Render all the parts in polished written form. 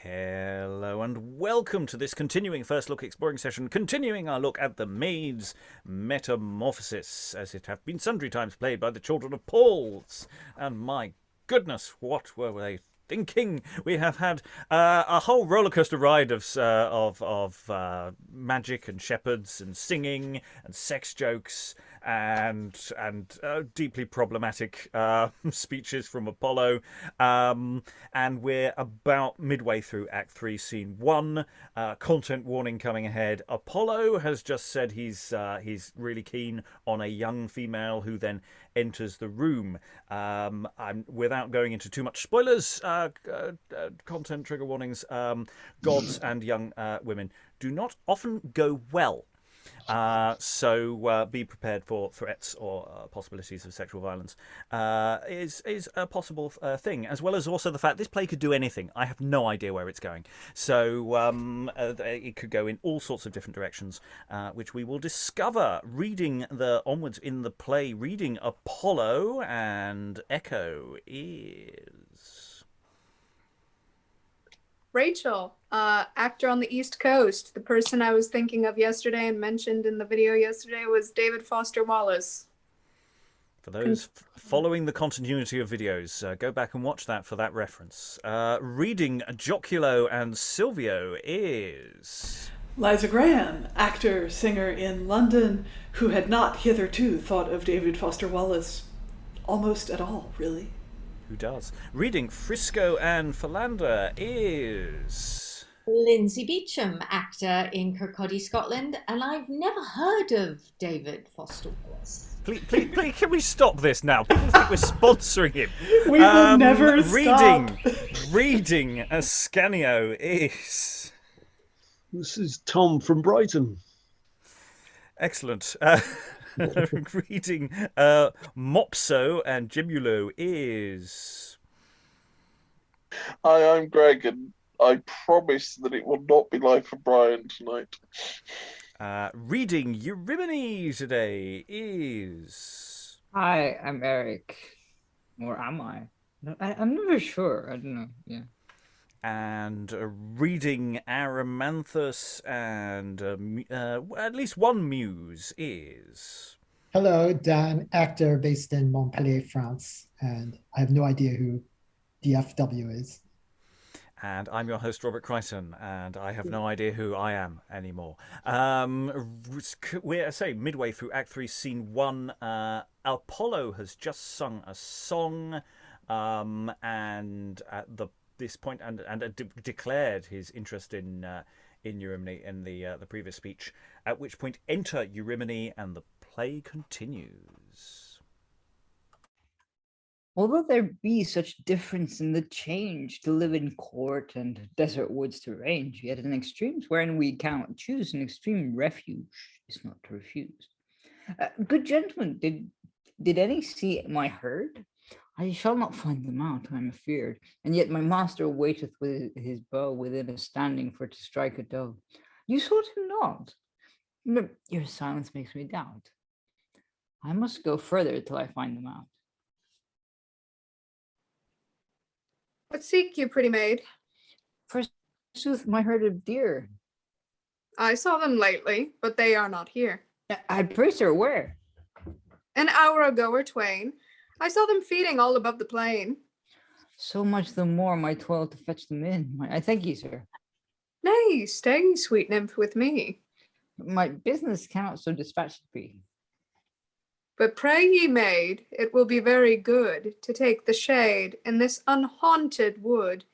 Hello and welcome to this continuing first look exploring session, continuing our look at the Maid's Metamorphosis, as it hath been sundry times played by the children of Paul's. And my goodness, what were they thinking? We have had a whole rollercoaster ride of magic and shepherds and singing and sex jokes and deeply problematic speeches from Apollo, and we're about midway through Act 3, Scene 1. Content warning coming ahead. Apollo has just said he's really keen on a young female who then enters the room. Without going into too much spoilers, content trigger warnings, gods and young women do not often go well. So be prepared for threats or possibilities of sexual violence is a possible thing, as well as also the fact this play could do anything. I have no idea where it's going. So it could go in all sorts of different directions, which we will discover reading onwards in the play. Reading Apollo and Echo is... Rachael, actor on the East Coast. The person I was thinking of yesterday and mentioned in the video yesterday was David Foster Wallace. For those following the continuity of videos, go back and watch that for that reference. Reading Joculo and Silvio is... Liza Graham, actor, singer in London, who had not hitherto thought of David Foster Wallace almost at all, really. Who does? Reading Frisco and Phylander is... Lynsey Beauchamp, actor in Kirkcaldy, Scotland, and I've never heard of David Foster Wallace. Please, can we stop this now? People think we're sponsoring him. We will never stop. Reading Ascanio is... This is Tom from Brighton. Excellent. Reading Mopso and Gemulo is... Hi, I'm Greg, and I promise that it will not be Life of Brian tonight. Reading Eurymine today is... Hi, I'm Eric. Or am I? I'm never sure. I don't know. Yeah. And reading Aramanthus and at least one muse is... Hello, Dan, actor based in Montpellier, France, and I have no idea who DFW is. And I'm your host, Robert Crighton, and I have no idea who I am anymore. We're, midway through Act 3, Scene 1. Apollo has just sung a song, and at this point, declared his interest in Eurymine in the previous speech, at which point enter Eurymine and the play continues. Although there be such difference in the change to live in court and desert woods to range, yet in extremes wherein we cannot choose, an extreme refuge is not to refuse. Good gentlemen, did any see my herd? I shall not find them out, I am afeard, and yet my master waiteth with his bow within a standing for to strike a dove. You sought him not? Your silence makes me doubt. I must go further till I find them out. What seek you, pretty maid? Forsooth, my herd of deer. I saw them lately, but they are not here. I pray, sir, where? An hour ago or twain, I saw them feeding all above the plain. So much the more my toil to fetch them in. I thank you, sir. Nay, stay, sweet nymph, with me. My business cannot so dispatched be. But pray ye, maid, it will be very good to take the shade in this unhaunted wood.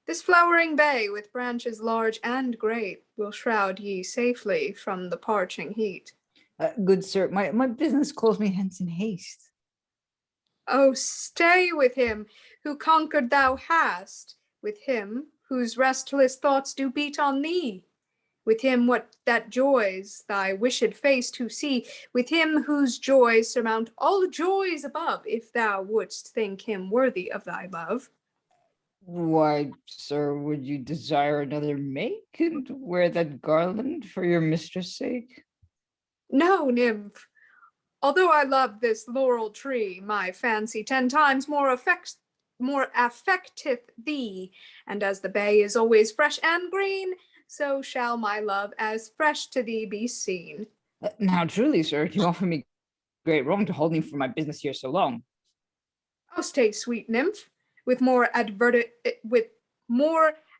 This flowering bay with branches large and great will shroud ye safely from the parching heat. Good sir, my business calls me hence in haste. Oh, stay with him who conquered thou hast, with him whose restless thoughts do beat on thee. With him what that joys thy wished face to see, with him whose joys surmount all joys above, if thou wouldst think him worthy of thy love. Why, sir, would you desire another make and wear that garland for your mistress' sake? No, nymph. Although I love this laurel tree, my fancy 10 times more affects more affecteth thee, and as the bay is always fresh and green, so shall my love as fresh to thee be seen. Now, truly, sir, you offer me great wrong to hold me for my business here so long. Oh, stay, sweet nymph, with more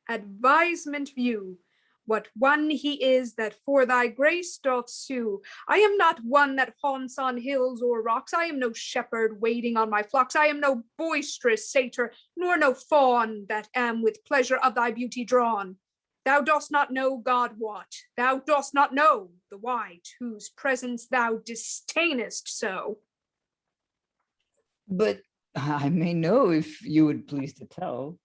advisement view, what one he is that for thy grace doth sue. I am not one that haunts on hills or rocks. I am no shepherd waiting on my flocks. I am no boisterous satyr, nor no fawn that am with pleasure of thy beauty drawn. Thou dost not know God what, thou dost not know the white, whose presence thou disdainest so. But I may know if you would please to tell.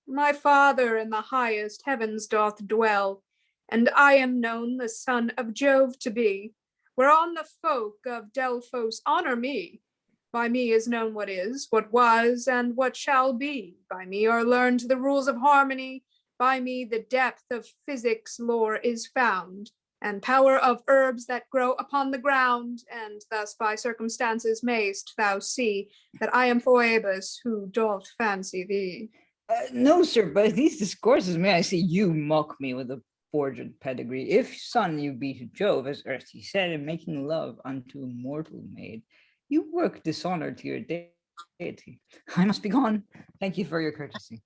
My father in the highest heavens doth dwell, and I am known the son of Jove to be, whereon the folk of Delphos honor me. By me is known what is, what was, and what shall be. By me are learned the rules of harmony. By me the depth of physics lore is found, and power of herbs that grow upon the ground, and thus by circumstances mayst thou see that I am Phoebus who doth fancy thee. No, sir, but these discourses may I see you mock me with a forged pedigree. If son you be to Jove, as erst he said, in making love unto a mortal maid, you work dishonor to your deity. I must be gone. Thank you for your courtesy.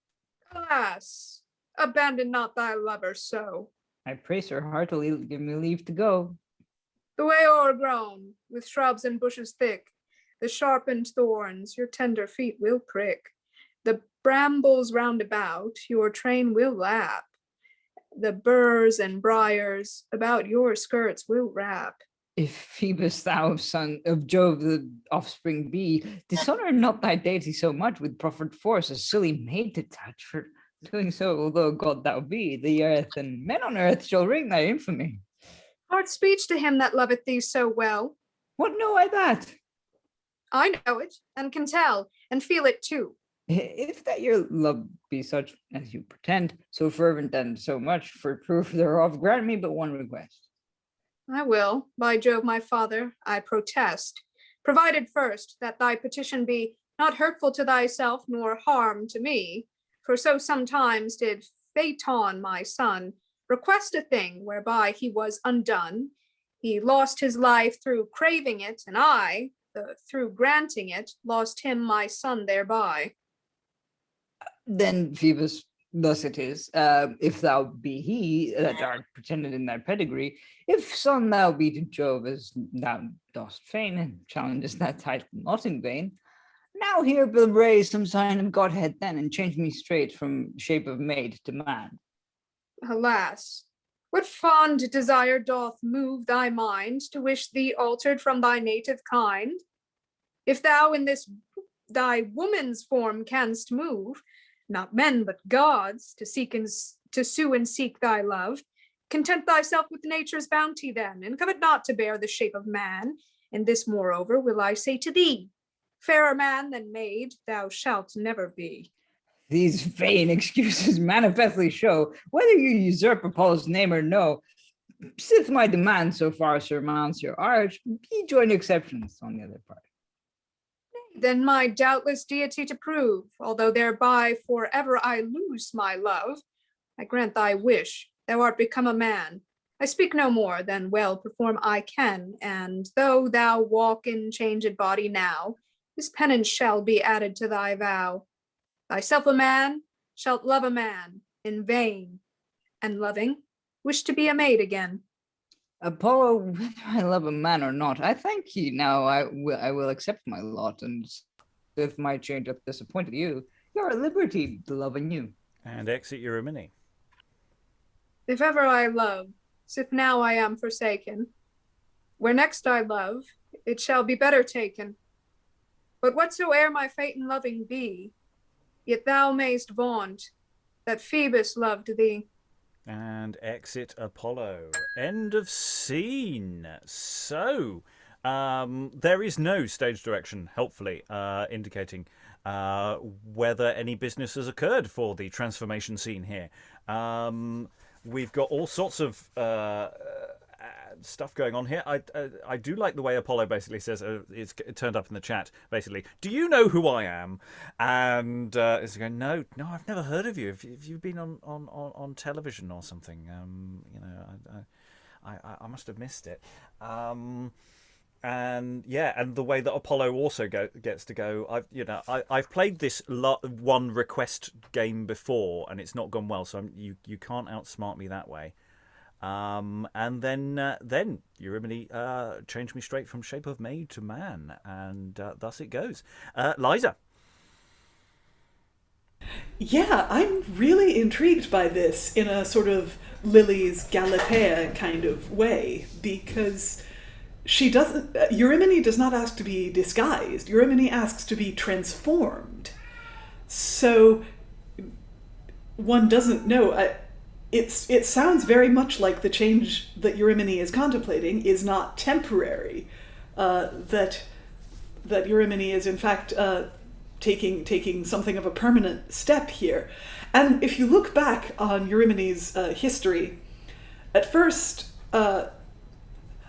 Alas, abandon not thy lover so. I pray sir heartily give me leave to go. The way o'ergrown with shrubs and bushes thick, the sharpened thorns your tender feet will prick. The brambles round about your train will lap. The burrs and briars about your skirts will wrap. If Phoebus thou son of Jove the offspring be, dishonor not thy deity so much with proffered force a silly maid to touch, for doing so, although God thou be, the earth and men on earth shall ring thy infamy. Hard speech to him that loveth thee so well. What know I that? I know it, and can tell, and feel it too. If that your love be such as you pretend, so fervent and so much, for proof thereof, grant me but one request. I will, by Jove my father, I protest, provided first that thy petition be not hurtful to thyself nor harm to me, for so sometimes did Phaeton my son request a thing whereby he was undone. He lost his life through craving it, and I, through granting it, lost him my son thereby. Then Phoebus, thus it is, if thou be he that art pretended in thy pedigree, if son thou be to Jove as thou dost feign, and challengest that title not in vain, now here will raise some sign of Godhead then, and change me straight from shape of maid to man. Alas, what fond desire doth move thy mind to wish thee altered from thy native kind? If thou in this thy woman's form canst move, not men but gods, to sue and seek thy love, content thyself with nature's bounty then, and covet not to bear the shape of man. And this moreover will I say to thee, fairer man than maid thou shalt never be. These vain excuses manifestly show whether you usurp Apollo's name or no. Sith my demand so far surmounts your art, ye join exceptions on the other part. Then my doubtless deity to prove, although thereby forever I lose my love, I grant thy wish, thou art become a man. I speak no more than well perform I can, and though thou walk in changed body now, this penance shall be added to thy vow. Thyself a man, shalt love a man in vain, and loving, wish to be a maid again. Apollo, whether I love a man or not, I thank ye. Now I will accept my lot, and if my change hath disappointed you, you are at liberty to love anew. And exit Eurymine. If ever I love, sith now I am forsaken, where next I love, it shall be better taken. But whatsoe'er my fate in loving be, yet thou mayst vaunt that Phoebus loved thee. And exit Apollo. End of scene. So, there is no stage direction, helpfully, indicating whether any business has occurred for the transformation scene here. We've got all sorts of stuff going on here. I do like the way Apollo basically says, it's turned up in the chat, basically, do you know who I am? And it's going, no, I've never heard of you. Have you been on television or something? I must have missed it. And the way that Apollo also gets to go, I've played this one request game before, and it's not gone well. So you can't outsmart me that way. And then Eurymine changed me straight from shape of maid to man, and thus it goes. Liza. Yeah, I'm really intrigued by this in a sort of Lily's Galatea kind of way, because Eurymine does not ask to be disguised. Eurymine asks to be transformed. So one doesn't know. It sounds very much like the change that Eurymine is contemplating is not temporary. That Eurymine is in fact taking something of a permanent step here. And if you look back on Eurymine's history, at first.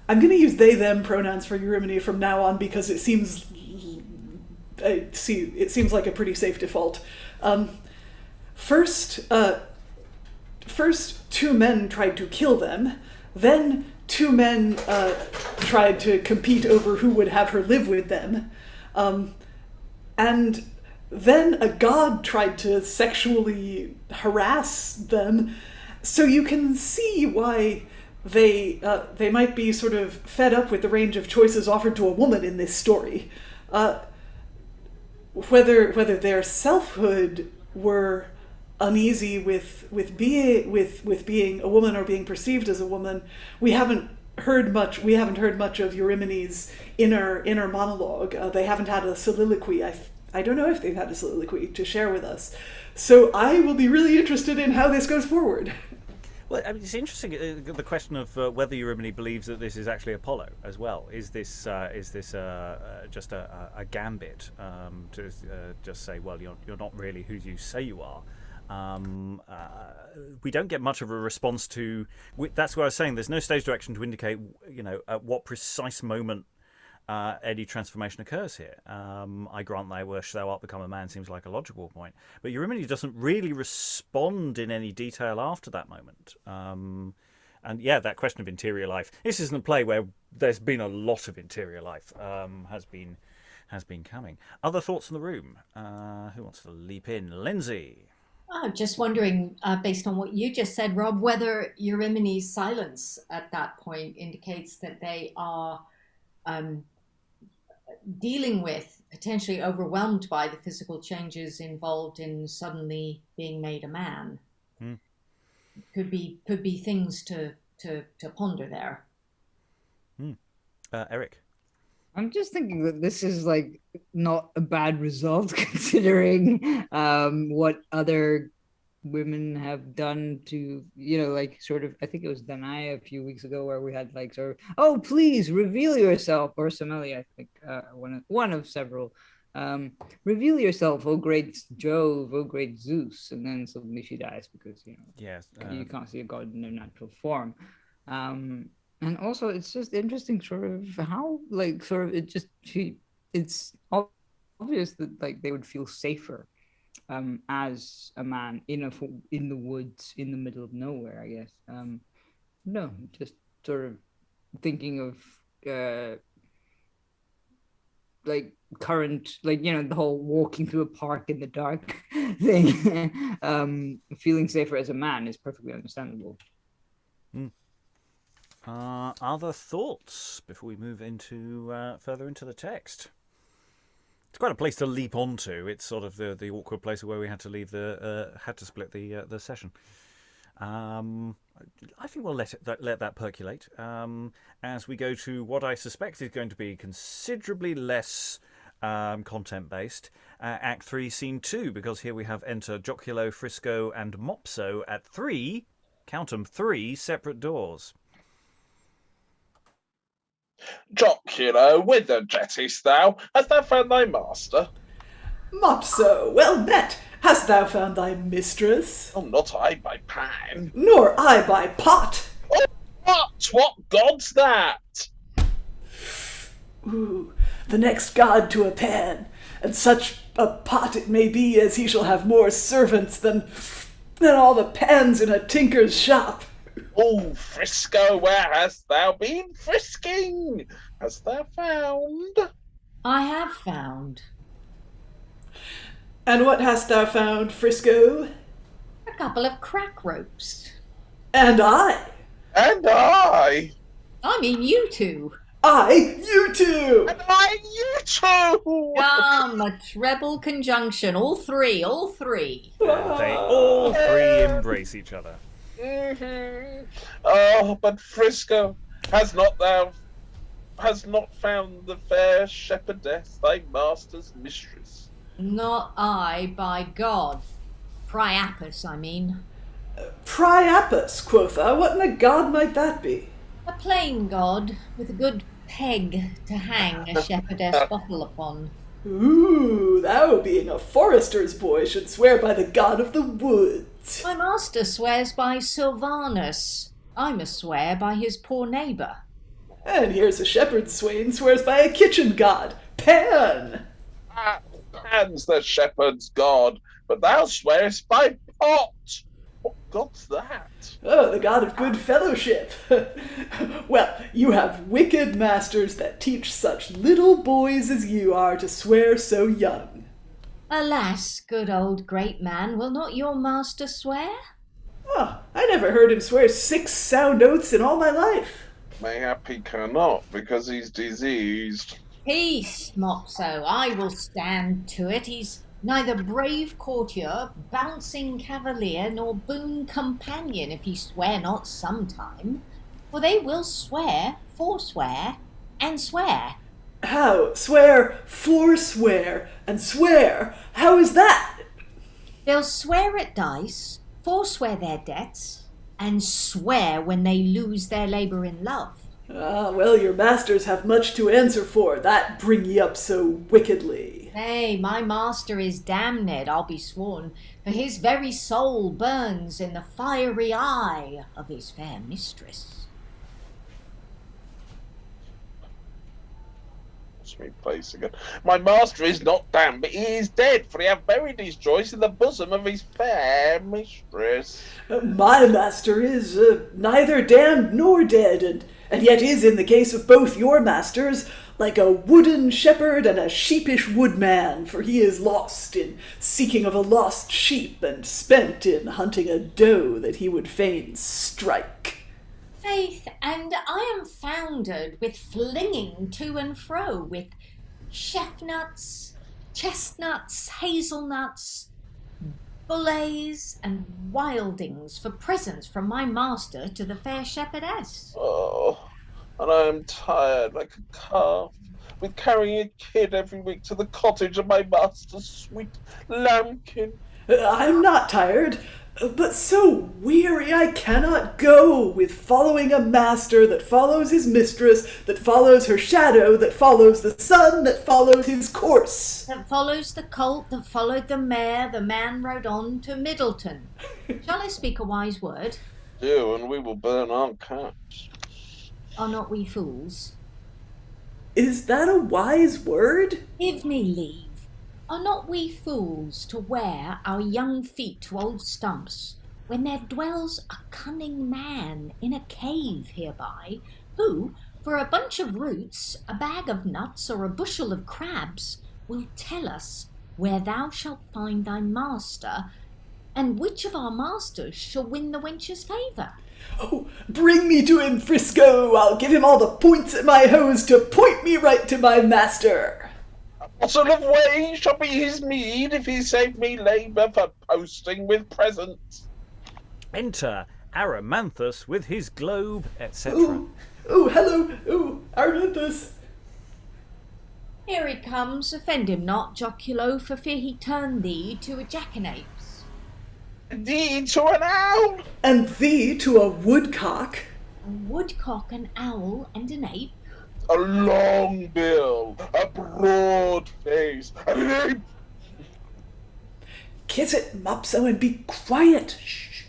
I'm going to use they/them pronouns for Eurymine from now on because it seems like a pretty safe default. First, two men tried to kill them. Then two men tried to compete over who would have her live with them. And then a god tried to sexually harass them. So you can see why they might be sort of fed up with the range of choices offered to a woman in this story. Whether their selfhood were uneasy with being a woman or being perceived as a woman, we haven't heard much of Eurymine's inner monologue. They haven't had a soliloquy. I don't know if they've had a soliloquy to share with us. So I will be really interested in how this goes forward. Well, I mean, it's interesting the question of whether Eurymine believes that this is actually Apollo as well. Is this just a gambit to just say, well, you're not really who you say you are? We don't get much of a response to. That's what I was saying. There's no stage direction to indicate, at what precise moment any transformation occurs here. I grant thy wish, thou art become a man, seems like a logical point. But Eurymine doesn't really respond in any detail after that moment. And that question of interior life. This isn't a play where there's been a lot of interior life. Has been coming. Other thoughts in the room? Who wants to leap in? Lynsey. I'm just wondering, based on what you just said, Rob, whether Eurymine's silence at that point indicates that they are dealing with, potentially overwhelmed by the physical changes involved in suddenly being made a man. Could be things to ponder there. Eric. I'm just thinking that this is like not a bad result considering what other women have done to, sort of, I think it was Danae a few weeks ago where we had like sort of, oh, please reveal yourself, or Somalia, I think, one of several, reveal yourself, oh great Jove, oh great Zeus, and then suddenly she dies because, yes, you can't see a god in their natural form. And also it's just interesting sort of how it's obvious that like they would feel safer as a man in the woods in the middle of nowhere, I guess. No, just sort of thinking of current, the whole walking through a park in the dark thing. Feeling safer as a man is perfectly understandable. Other thoughts before we move into further into the text? It's quite a place to leap onto. It's sort of the awkward place where we had to leave had to split the session. I think we'll let that percolate as we go to what I suspect is going to be considerably less content based. Act 3, Scene 2, because here we have enter Joculo, Frisco, and Mopso at 3. Count 'em, 3 separate doors. Joculo, whither jettest thou? Hast thou found thy master? Mopso, well met. Hast thou found thy mistress? Oh, not I by pan. Nor I by pot. Oh, What god's that? Ooh, the next god to a pan, and such a pot it may be as he shall have more servants than all the pans in a tinker's shop. Oh, Frisco, where hast thou been frisking? Hast thou found? I have found And what hast thou found, Frisco? a couple of crack ropes. And I. And I. I mean, you two. You too! And I, you too! A treble conjunction. All three. And they all three embrace each other. Mm-hmm. Oh, but Frisco, has not found the fair shepherdess, thy master's mistress. Not I, by God. Priapus, I mean. Priapus, quotha. What in a god might that be? A plain god with a good peg to hang a shepherdess bottle upon. Ooh, thou being a forester's boy should swear by the god of the woods. My master swears by Sylvanus. I must swear by his poor neighbour. And here's a shepherd swain swears by a kitchen god, Pan. Pan's the shepherd's god, but thou swearest by Pot. What god's that? Oh, the god of good fellowship. Well, you have wicked masters that teach such little boys as you are to swear so young. Alas, good old great man, will not your master swear? Oh, I never heard him swear 6 sound oaths in all my life. Mayhap he cannot, because he's diseased. Peace, Mopso, I will stand to it. He's neither brave courtier, bouncing cavalier, nor boon companion, if he swear not sometime. For they will swear, forswear, and swear. How? Swear, forswear, and swear? How is that? They'll swear at dice, forswear their debts, and swear when they lose their labour in love. Ah, well, your masters have much to answer for, that bring ye up so wickedly. Nay, my master is damned, I'll be sworn, for his very soul burns in the fiery eye of his fair mistress. What's me place again? My master is not damned, but he is dead, for he hath buried his Joyce in the bosom of his fair mistress. My master is neither damned nor dead, and yet is, in the case of both your masters, like a wooden shepherd and a sheepish woodman, for he is lost in seeking of a lost sheep, and spent in hunting a doe that he would fain strike. Faith, and I am foundered with flinging to and fro, with chestnuts, hazelnuts, bullays, and wildings for presents from my master to the fair shepherdess. Oh, and I am tired like a calf, with carrying a kid every week to the cottage of my master's sweet lambkin. I'm not tired, but so weary I cannot go with following a master that follows his mistress, that follows her shadow, that follows the sun, that follows his course. That follows the colt that followed the mare the man rode on to Middleton. Shall I speak a wise word? Do, and we will burn our caps. Are not we fools? Is that a wise word? Give me leave. Are not we fools to wear our young feet to old stumps, when there dwells a cunning man in a cave hereby, who, for a bunch of roots, a bag of nuts, or a bushel of crabs, will tell us where thou shalt find thy master, and which of our masters shall win the wench's favour? Oh, bring me to him, Frisco! I'll give him all the points at my hose to point me right to my master. What sort of way shall be his meed if he save me labour for posting with presents? Enter Aramanthus with his globe, etc. Oh, hello! Oh, Aramanthus! Here he comes, offend him not, Joculo, for fear he turn thee to a jackanapes. Thee to an owl? And thee to a woodcock? A woodcock, an owl, and an ape. A long bill, a broad face, an ape. Kiss it, Mopso, and be quiet. Shh.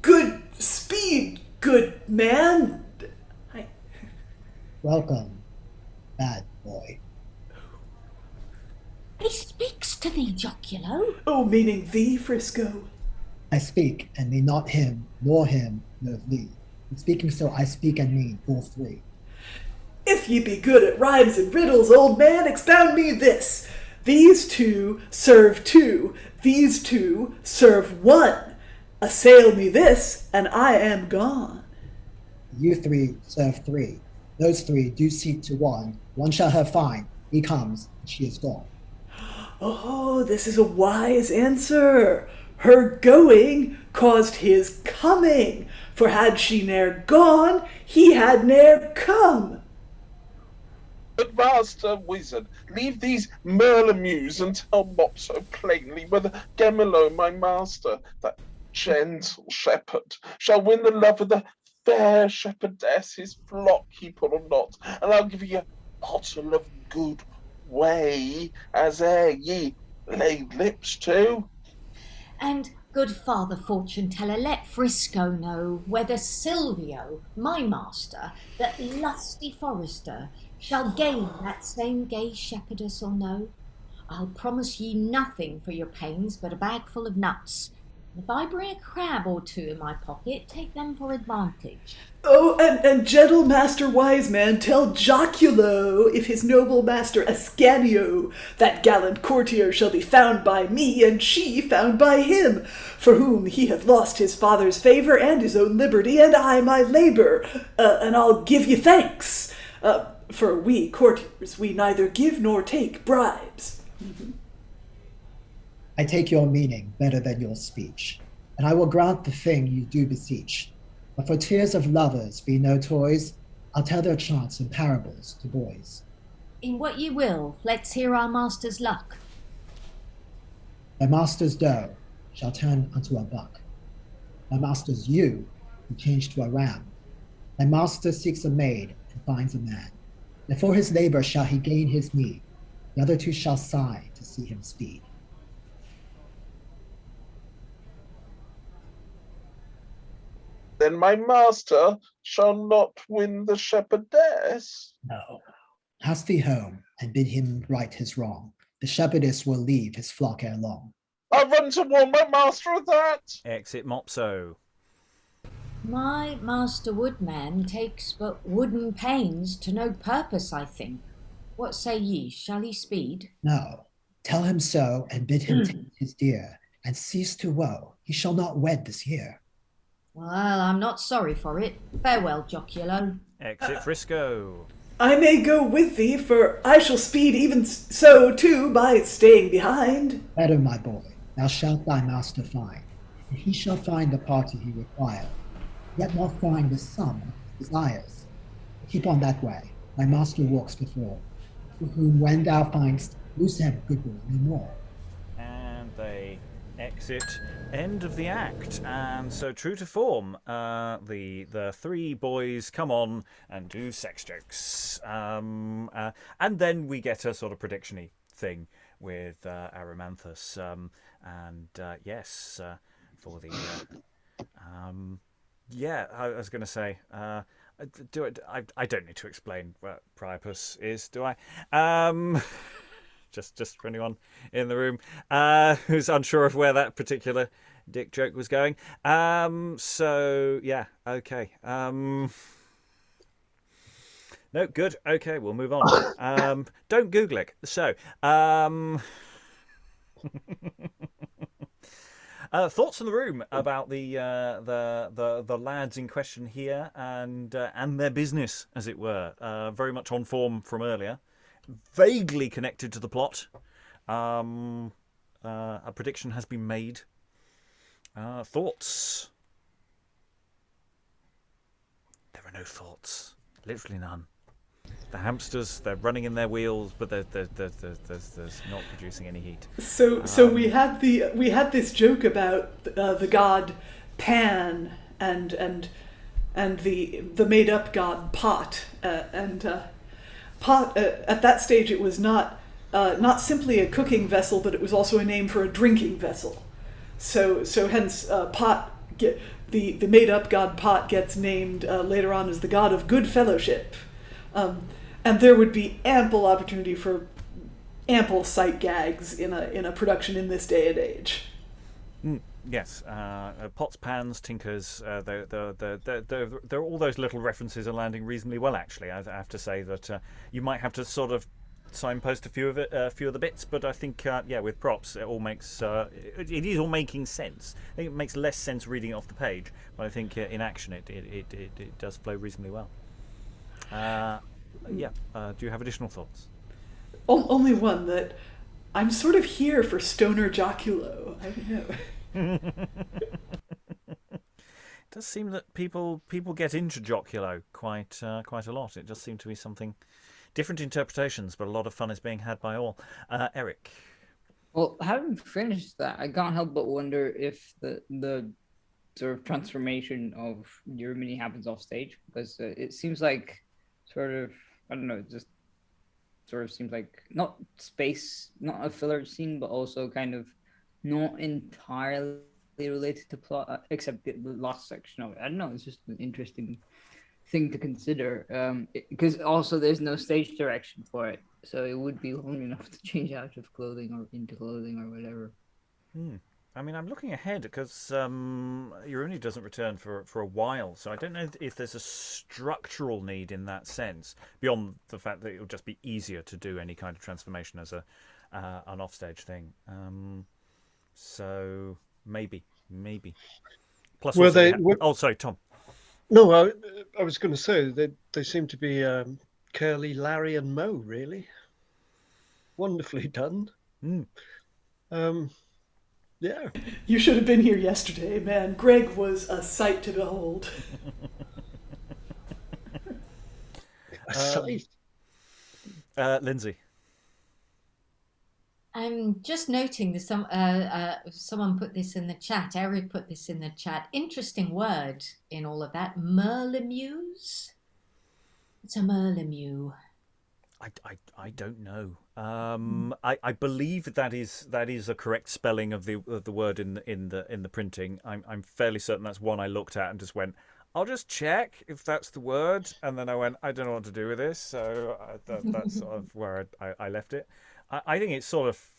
Good speed, good man. Welcome, bad boy. He speaks to thee, Joculo. Oh, meaning thee, Frisco. I speak, and mean not him, nor thee. In speaking so, I speak and mean all three. If ye be good at rhymes and riddles, old man, expound me this. These two serve two, these two serve one. Assail me this, and I am gone. You three serve three. Those three do seek to one. One shall her find. He comes, and she is gone. Oh, this is a wise answer. Her going caused his coming, for had she ne'er gone, he had ne'er come. But master wizard, leave these Merlimews and tell Mopso plainly whether Gemulo, my master, that gentle shepherd, shall win the love of the fair shepherdess, his flock keeper or not, and I'll give you a bottle of good whey, as ere ye laid lips to. And, good Father Fortune Teller, let Frisco know whether Silvio, my master, that lusty forester, shall gain that same gay shepherdess or no. I'll promise ye nothing for your pains but a bag full of nuts. If I bring a crab or two in my pocket, take them for advantage. Oh, and gentle master wise man, tell Joculo, if his noble master Ascanio, that gallant courtier, shall be found by me, and she found by him, for whom he hath lost his father's favour and his own liberty, and I my labour, and I'll give you thanks. For we courtiers, we neither give nor take bribes. I take your meaning better than your speech, and I will grant the thing you do beseech. But for tears of lovers be no toys, I'll tell their chants and parables to boys. In what ye will, let's hear our master's luck. Thy master's doe shall turn unto a buck. Thy master's ewe will change to a ram. Thy master seeks a maid and finds a man. And for his labour shall he gain his meed. The other two shall sigh to see him speed. Then my master shall not win the shepherdess. No. Haste thee home and bid him right his wrong. The shepherdess will leave his flock ere long. I'll run to warn my master of that. Exit Mopso. My master woodman takes but wooden pains to no purpose, I think. What say ye, shall he speed? No. Tell him so, and bid him take his dear, and cease to woe. He shall not wed this year. Well, I'm not sorry for it. Farewell, Joculo. Exit Frisco. I may go with thee, for I shall speed even so too by staying behind. Better, my boy, thou shalt thy master find, and he shall find the party he requires, yet not find the sum of his desires. Keep on that way, thy master walks before, for whom when thou find'st, lose him goodwill no more. And they exit. End of the act. And so, true to form, the three boys come on and do sex jokes. And then we get a sort of prediction-y thing with Aramanthus. Yes, for the... yeah, I was going to say... I don't need to explain what Priapus is, do I? Just for anyone in the room who's unsure of where that particular dick joke was going. So yeah, okay. No, good. Okay, we'll move on. Don't Google it. So, thoughts in the room about the lads in question here and their business, as it were. Very much on form from earlier. Vaguely connected to the plot. A prediction has been made. Thoughts? There are no thoughts. Literally none. The hamsters, they're running in their wheels, but there's not producing any heat. So we had this joke about the god Pan and the made up god Pot Pot, at that stage, it was not simply a cooking vessel, but it was also a name for a drinking vessel. So hence, Pot the made-up god Pot gets named later on as the god of good fellowship. And there would be ample opportunity for ample sight gags in a production in this day and age. Yes, pots, pans, tinkers. They're all those little references are landing reasonably well. Actually, I have to say that you might have to sort of signpost a few of the bits, but I think with props it all makes it is all making sense. I think it makes less sense reading it off the page, but I think in action it does flow reasonably well. Do you have additional thoughts? Only one, that I'm sort of here for stoner Joculo. I don't know. It does seem that people get into Joculo quite a lot. It does seem to be something different interpretations, but a lot of fun is being had by all. Eric. Well, having finished that, I can't help but wonder if the sort of transformation of Eurymine happens off stage, because it seems like sort of, I don't know, it just sort of seems like not a filler scene, but also kind of not entirely related to plot, except the last section of it. I don't know, it's just an interesting thing to consider, because also there's no stage direction for it, so it would be long enough to change out of clothing or into clothing or whatever. I mean, I'm looking ahead because Eurymine doesn't return for a while, so I don't know if there's a structural need in that sense, beyond the fact that it'll just be easier to do any kind of transformation as an offstage thing. So maybe. Plus, Were also they? oh, sorry, Tom. No, I was going to say they seem to be Curly, Larry, and Mo. Really, wonderfully done. Yeah. You should have been here yesterday, man. Greg was a sight to behold. A sight. Lynsey. I'm just noting that someone put this in the chat. Eric put this in the chat. Interesting word in all of that. Merlimuse? It's a merlimew. I don't know. I believe that is a correct spelling of the word in the printing. I'm fairly certain that's one I looked at and just went, I'll just check if that's the word, and then I went, I don't know what to do with this, so that's sort of where I left it. I think it's sort of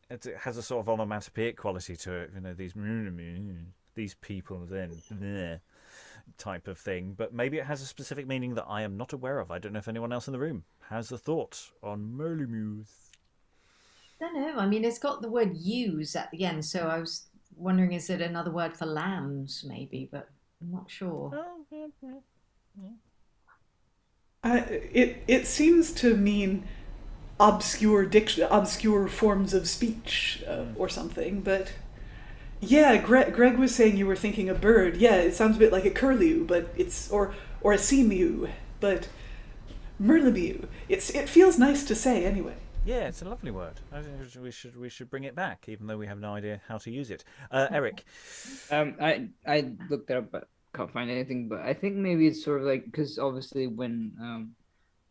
it has a sort of onomatopoeic quality to it. You know, these people then type of thing, but maybe it has a specific meaning that I am not aware of. I don't know if anyone else in the room has a thought on merlimuse. I don't know. I mean, it's got the word use at the end, so I was wondering, is it another word for lambs, maybe, but I'm not sure. It seems to mean obscure forms of speech or something, but yeah, Greg was saying you were thinking a bird. Yeah, it sounds a bit like a curlew, but it's or a seamew, but merlimew. It feels nice to say anyway. Yeah, it's a lovely word. I think we should bring it back, even though we have no idea how to use it. Eric. I looked it up, but can't find anything. But I think maybe it's sort of like, because obviously when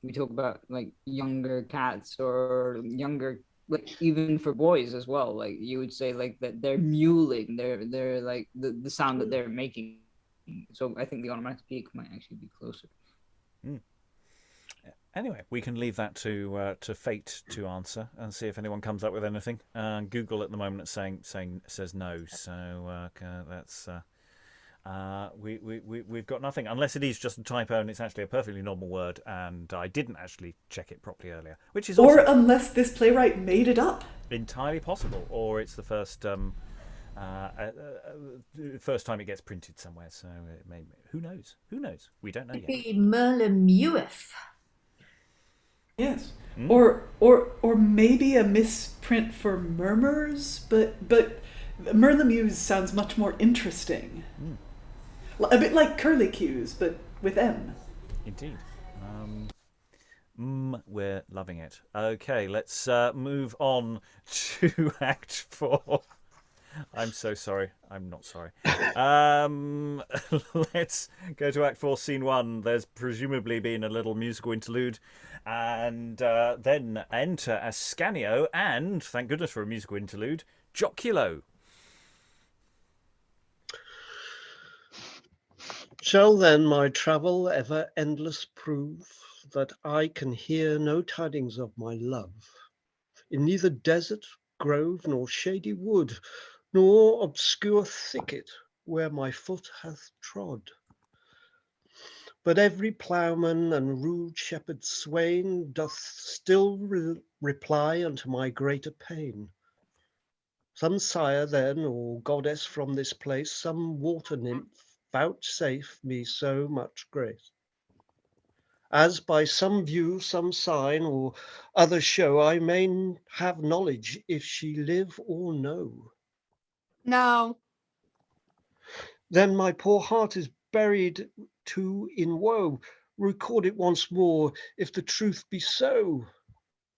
we talk about like younger cats or younger, like even for boys as well, like you would say like that they're mewling, they're like the sound that they're making. So I think the onomatopoeic might actually be closer. Anyway, we can leave that to fate to answer and see if anyone comes up with anything. Google at the moment says no, so that's we've got nothing, unless it is just a typo and it's actually a perfectly normal word, and I didn't actually check it properly earlier, which is or also unless this playwright made it up. Entirely possible, or it's the first time it gets printed somewhere. So it may, who knows? We don't know yet. Maybe merlimeweth. Yes, or maybe a misprint for murmurs, but merlimuse sounds much more interesting. A bit like curlicues, but with M. Indeed. We're loving it. Okay, let's move on to Act 4. I'm so sorry. I'm not sorry. Let's go to Act 4, Scene 1. There's presumably been a little musical interlude. And then enter Ascanio and, thank goodness for a musical interlude, Joculo. Shall then my travel ever endless prove, that I can hear no tidings of my love, in neither desert, grove, nor shady wood, nor obscure thicket where my foot hath trod? But every ploughman and rude shepherd swain doth still reply unto my greater pain. Some sire then, or goddess from this place, some water nymph, vouchsafe me so much grace, as by some view, some sign, or other show, I may have knowledge if she live or no. No. Then my poor heart is buried too in woe. Record it once more, if the truth be so.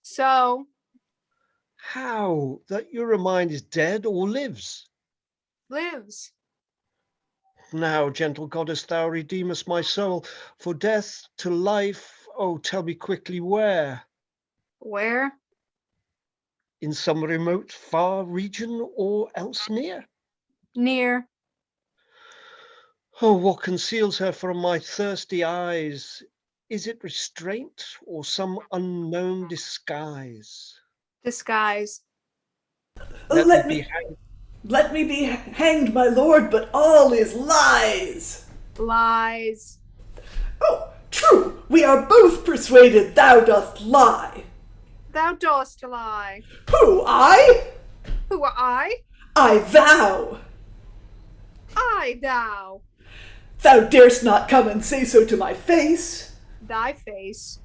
So How that Eurymine is dead or lives? lives. Now, gentle goddess, thou redeemest my soul, for death to life, oh, tell me quickly where? Where? In some remote far region or else near? Near. Oh, what conceals her from my thirsty eyes? Is it restraint or some unknown disguise? Disguise. Let me be hanged, my lord, but all is lies. Lies. Oh, true, we are both persuaded thou dost lie. Thou dost lie. Who, I? Who are I? I thou. I thou. Thou darest not come and say so to my face. Thy face.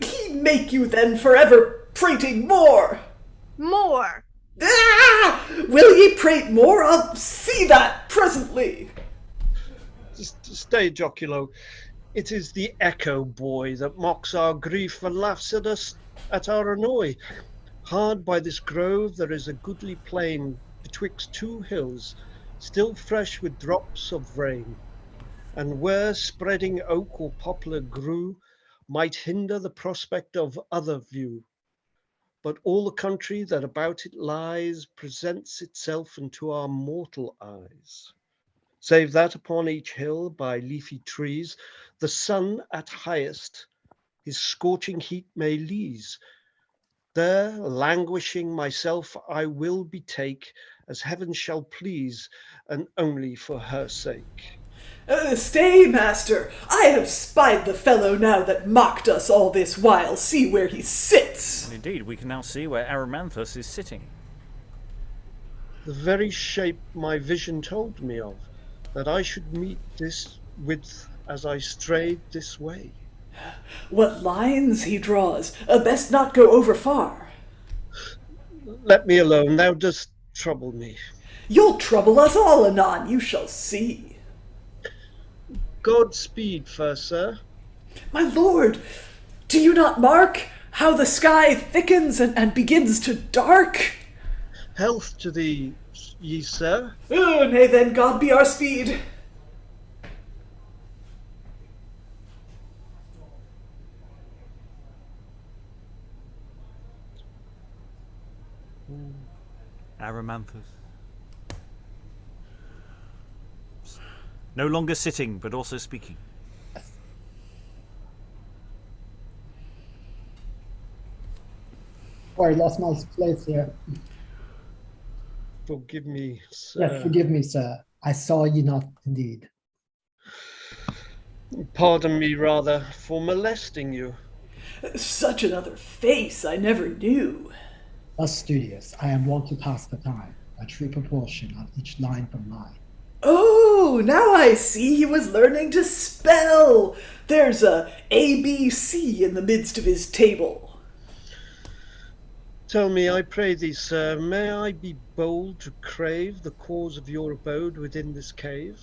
He make you then forever prating more. More. Ah! Will ye prate more? I'll see that presently. Stay, Joculo. It is the echo boy that mocks our grief and laughs at us at our annoy. Hard by this grove there is a goodly plain betwixt two hills, still fresh with drops of rain, and where spreading oak or poplar grew, might hinder the prospect of other view. But all the country that about it lies presents itself unto our mortal eyes. Save that upon each hill by leafy trees, the sun at highest his scorching heat may leese. There languishing myself I will betake, as heaven shall please, and only for her sake. Stay, master. I have spied the fellow now that mocked us all this while. See where he sits. And indeed, we can now see where Aramanthus is sitting. The very shape my vision told me of, that I should meet this with as I strayed this way. What lines he draws. Best not go over far. Let me alone, thou dost trouble me. You'll trouble us all anon, you shall see. Godspeed, fair sir. My lord, do you not mark how the sky thickens and begins to dark? Health to thee, ye sir. Oh, nay then, God be our speed. Aramanthus. No longer sitting, but also speaking. Oh, I lost my place here. Forgive me, sir. Yes, forgive me, sir. I saw you not indeed. Pardon me, rather, for molesting you. Such another face I never knew. Thus studious, I am wont to pass the time, a true proportion of each line from line. Oh, now I see he was learning to spell. There's a ABC in the midst of his table. Tell me, I pray thee, sir, may I be bold to crave the cause of your abode within this cave?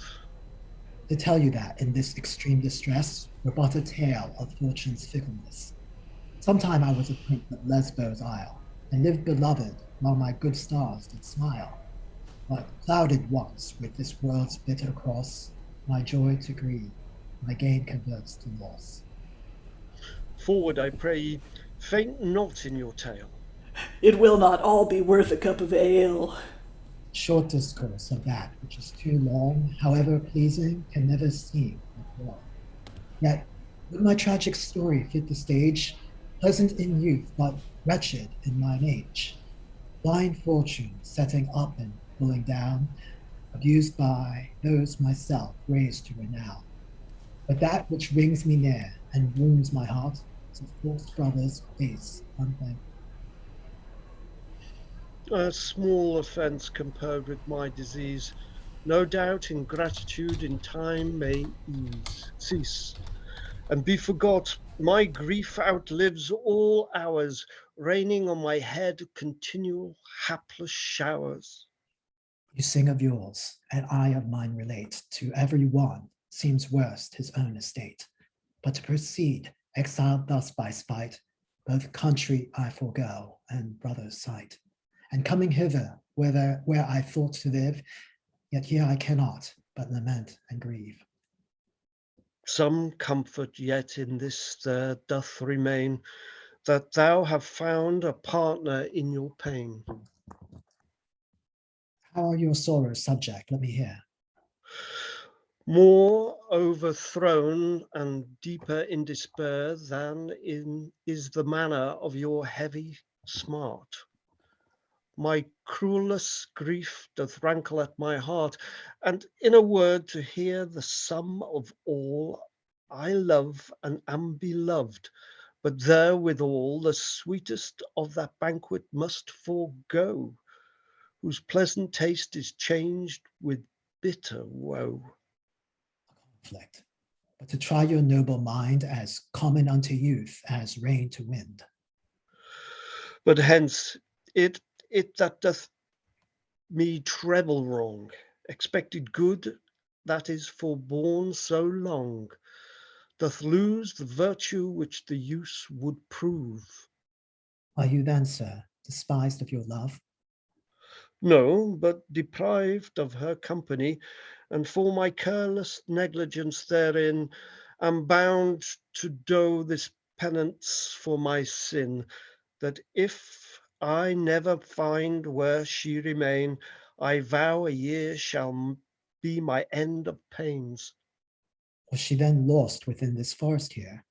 To tell you that, in this extreme distress, were but a tale of fortune's fickleness. Sometime I was a prince of Lesbo's isle, and lived beloved while my good stars did smile. But clouded once with this world's bitter cross, my joy to grief, my gain converts to loss. Forward, I pray ye, faint not in your tale. It will not all be worth a cup of ale. Short discourse of that which is too long, however pleasing, can never seem like love. Yet, would my tragic story fit the stage, pleasant in youth, but wretched in mine age? Blind fortune setting up and pulling down, abused by those myself raised to renown. But that which rings me near and wounds my heart is a false brother's face unthankful. A small offence compared with my disease. No doubt ingratitude in time may cease, and be forgot. My grief outlives all hours, raining on my head continual hapless showers. You sing of yours, and I of mine relate. To every one seems worst his own estate. But to proceed, exiled thus by spite, both country I forego and brother's sight. And coming hither, where I thought to live, yet here I cannot but lament and grieve. Some comfort yet in this there doth remain, that thou have found a partner in your pain. How are your sorrows, subject? Let me hear. More overthrown and deeper in despair than is the manner of your heavy smart. My cruellest grief doth rankle at my heart, and in a word to hear the sum of all, I love and am beloved, but therewithal the sweetest of that banquet must forego, whose pleasant taste is changed with bitter woe. Conflict, but to try your noble mind as common unto youth as rain to wind. But hence it that doth me treble wrong, expected good that is forborne so long, doth lose the virtue which the use would prove. Are you then, sir, despised of your love? No, but deprived of her company, and for my careless negligence therein am bound to doe this penance for my sin, that if I never find where she remain, I vow a year shall be my end of pains. Was she then lost within this forest here?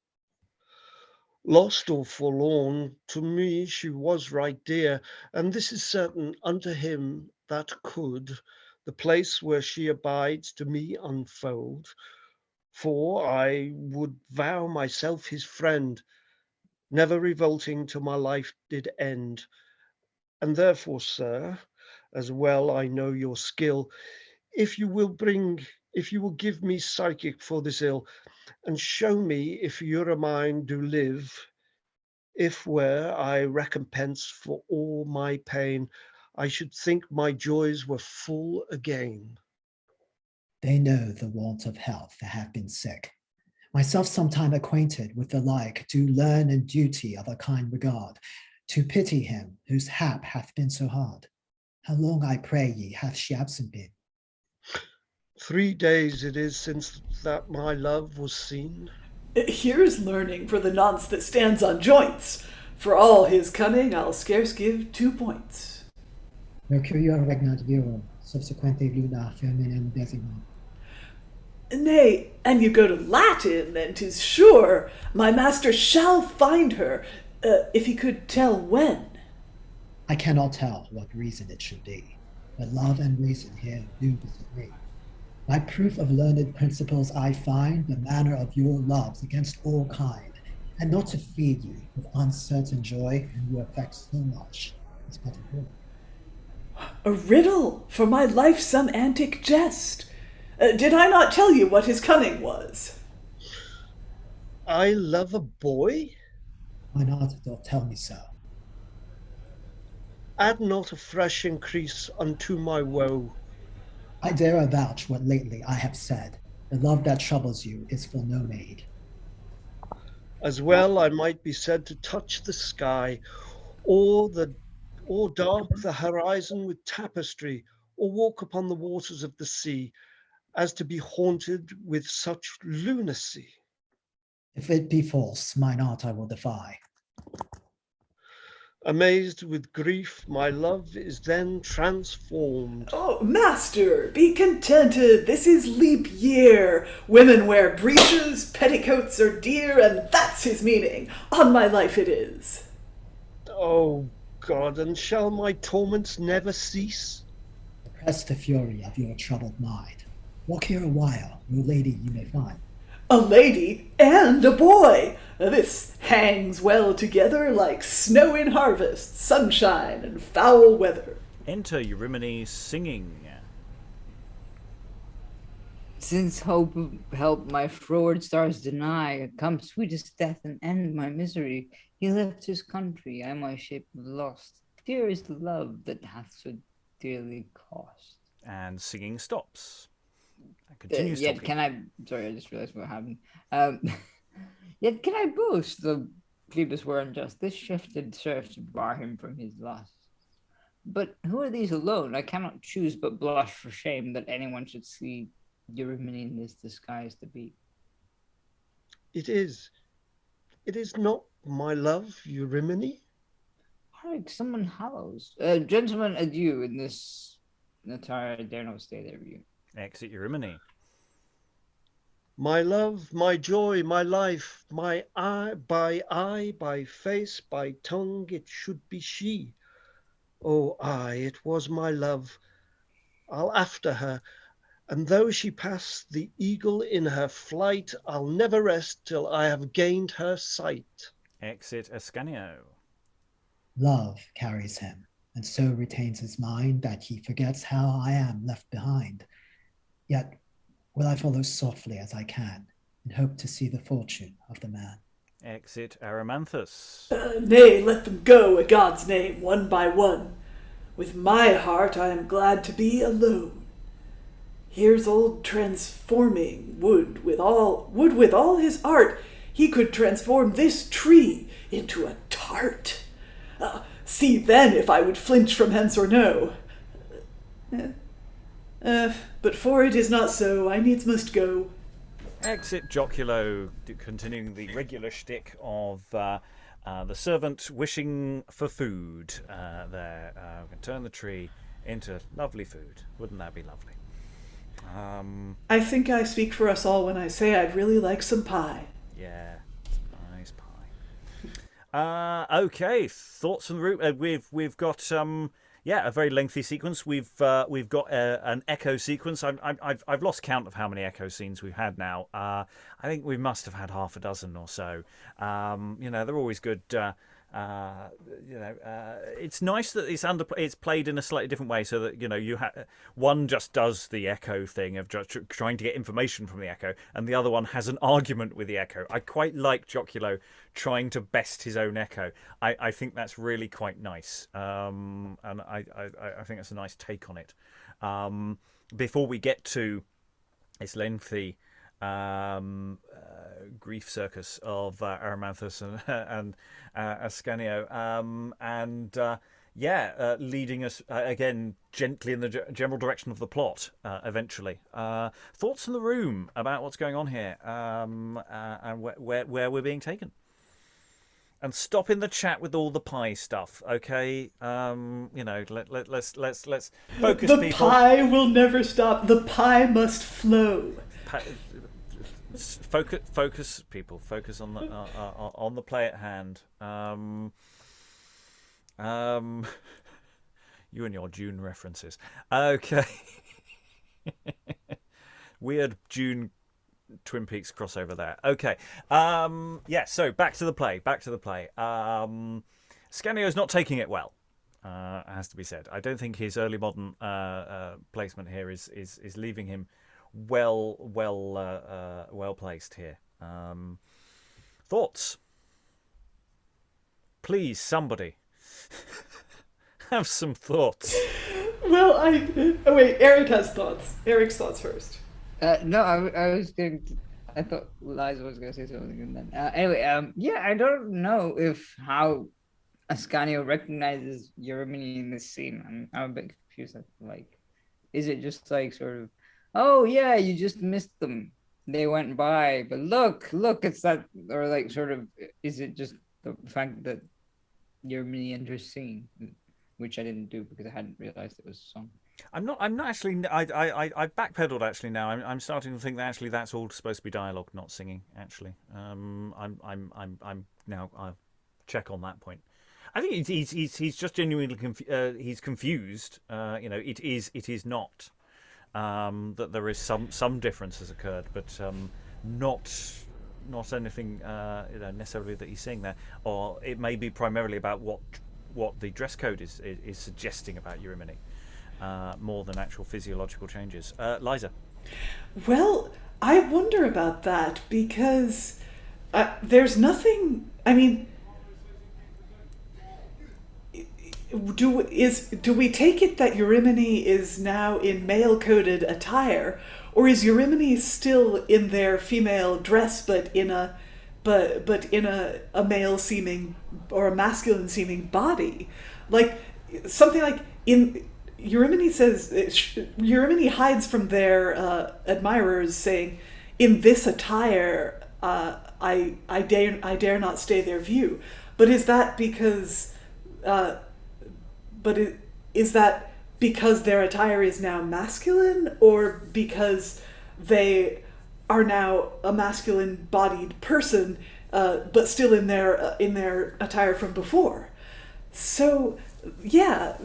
Lost or forlorn, to me she was right dear, and this is certain unto him that could the place where she abides to me unfold, for I would vow myself his friend, never revolting till my life did end. And therefore, sir, as well I know your skill, if you will give me psychic for this ill, and show me if Eurymine do live, if where I recompense for all my pain, I should think my joys were full again. They know the want of health that have been sick. Myself sometime acquainted with the like, do learn in duty of a kind regard, to pity him whose hap hath been so hard. How long, I pray ye, hath she absent been? 3 days it is since that my love was seen. Here's learning for the nonce that stands on joints. For all his cunning, I'll scarce give 2 points. Mercurio regnat virum, subsequente luna feminam desimum. Nay, and you go to Latin, then 'tis sure my master shall find her, if he could tell when. I cannot tell what reason it should be, but love and reason here do disagree. My proof of learned principles I find the manner of your loves against all kind, and not to feed you with uncertain joy, and you affect so much, is but a riddle. A riddle for my life, some antic jest. Did I not tell you what his cunning was? I love a boy? Why not, don't tell me so? Add not a fresh increase unto my woe. I dare avouch what lately I have said. The love that troubles you is for no maid. As well I might be said to touch the sky, or dark the horizon with tapestry, or walk upon the waters of the sea, as to be haunted with such lunacy. If it be false, mine art I will defy. Amazed with grief, my love is then transformed. Oh, master, be contented. This is leap year. Women wear breeches, petticoats are dear, and that's his meaning. On my life it is. Oh God, and shall my torments never cease? Oppress the fury of your troubled mind. Walk here a while, no lady you may find. A lady and a boy. This hangs well together like snow in harvest, sunshine and foul weather. Enter Eurymine singing. Since hope of help my froward stars deny, come sweetest death and end my misery. He left his country, I my shape have lost. Dear is the love that hath so dearly cost. And singing stops. And continues Yet talking. can I... Sorry, I just realized what happened. Yet can I boast, though Phoebus were unjust, this shifted serf to bar him from his lust. But who are these alone? I cannot choose but blush for shame that anyone should see Eurymine in this disguise to be. It is not my love, Eurymine? Hark, someone hallows. Gentlemen, adieu in this attire. I dare not stay there with you. Exit Eurymine. My love, my joy, my life, my eye, by face, by tongue, it should be she. Oh, aye, it was my love. I'll after her, and though she pass the eagle in her flight, I'll never rest till I have gained her sight. Exit Ascanio. Love carries him, and so retains his mind that he forgets how I am left behind. Yet will I follow softly as I can, and hope to see the fortune of the man. Exit Aramanthus. Nay, let them go, a god's name, one by one. With my heart I am glad to be alone. Here's old transforming wood with all his art. He could transform this tree into a tart. See then if I would flinch from hence or no. But for it is not so, I needs must go. Exit Joculo, continuing the regular shtick of the servant wishing for food. There, we can turn the tree into lovely food. Wouldn't that be lovely? I think I speak for us all when I say I'd really like some pie. Yeah, nice pie. Okay, thoughts from the room. We've got a very lengthy sequence. We've got an echo sequence. I've lost count of how many echo scenes we've had now. I think we must have had half a dozen or so. They're always good. It's nice that it's played in a slightly different way, so that one just does the echo thing of just trying to get information from the echo, and the other one has an argument with the echo. I quite like Joculo trying to best his own echo. I think that's really quite nice, and I think that's a nice take on it. Before we get to this lengthy grief circus of Aramanthus and Ascanio, leading us again gently in the general direction of the plot. Eventually, thoughts in the room about what's going on here, and where we're being taken. And stop in the chat with all the pie stuff, okay? Let's focus. The people. pie will never stop. The pie must flow. Focus, people. Focus on the play at hand. You and your June references. Okay. Weird June Twin Peaks crossover there. Okay. So back to the play. Scanio's not taking it well. Has to be said. I don't think his early modern placement here is leaving him well placed here. Thoughts? Please, somebody have some thoughts. Well, wait. Eric has thoughts. Eric's thoughts first. No, I was going to... I thought Liza was going to say something, and then... I don't know how Ascanio recognizes Eurymine in this scene. I'm a bit confused. Is it just sort of, oh yeah, you just missed them. They went by, but look, it's that, or is it just the fact that Eurymine enters singing, which I didn't do because I hadn't realized it was a song. I'm not actually. I've backpedaled actually now. I'm starting to think that actually that's all supposed to be dialogue, not singing. Actually, I'm now. I'll check on that point. I think he's just genuinely he's confused. It is not that there is some difference has occurred, but not anything necessarily that he's saying there, or it may be primarily about what the dress code is suggesting about Eurymine. More than actual physiological changes. Liza? Well, I wonder about that because there's nothing. I mean, do we take it that Eurymine is now in male-coded attire, or is Eurymine still in their female dress, but in a male-seeming or a masculine-seeming body, like something like in. Eurymine says Eurymine hides from their admirers, saying, "In this attire, I dare not stay their view." But is that because? Is that because their attire is now masculine, or because they are now a masculine-bodied person, but still in their attire from before? So, yeah,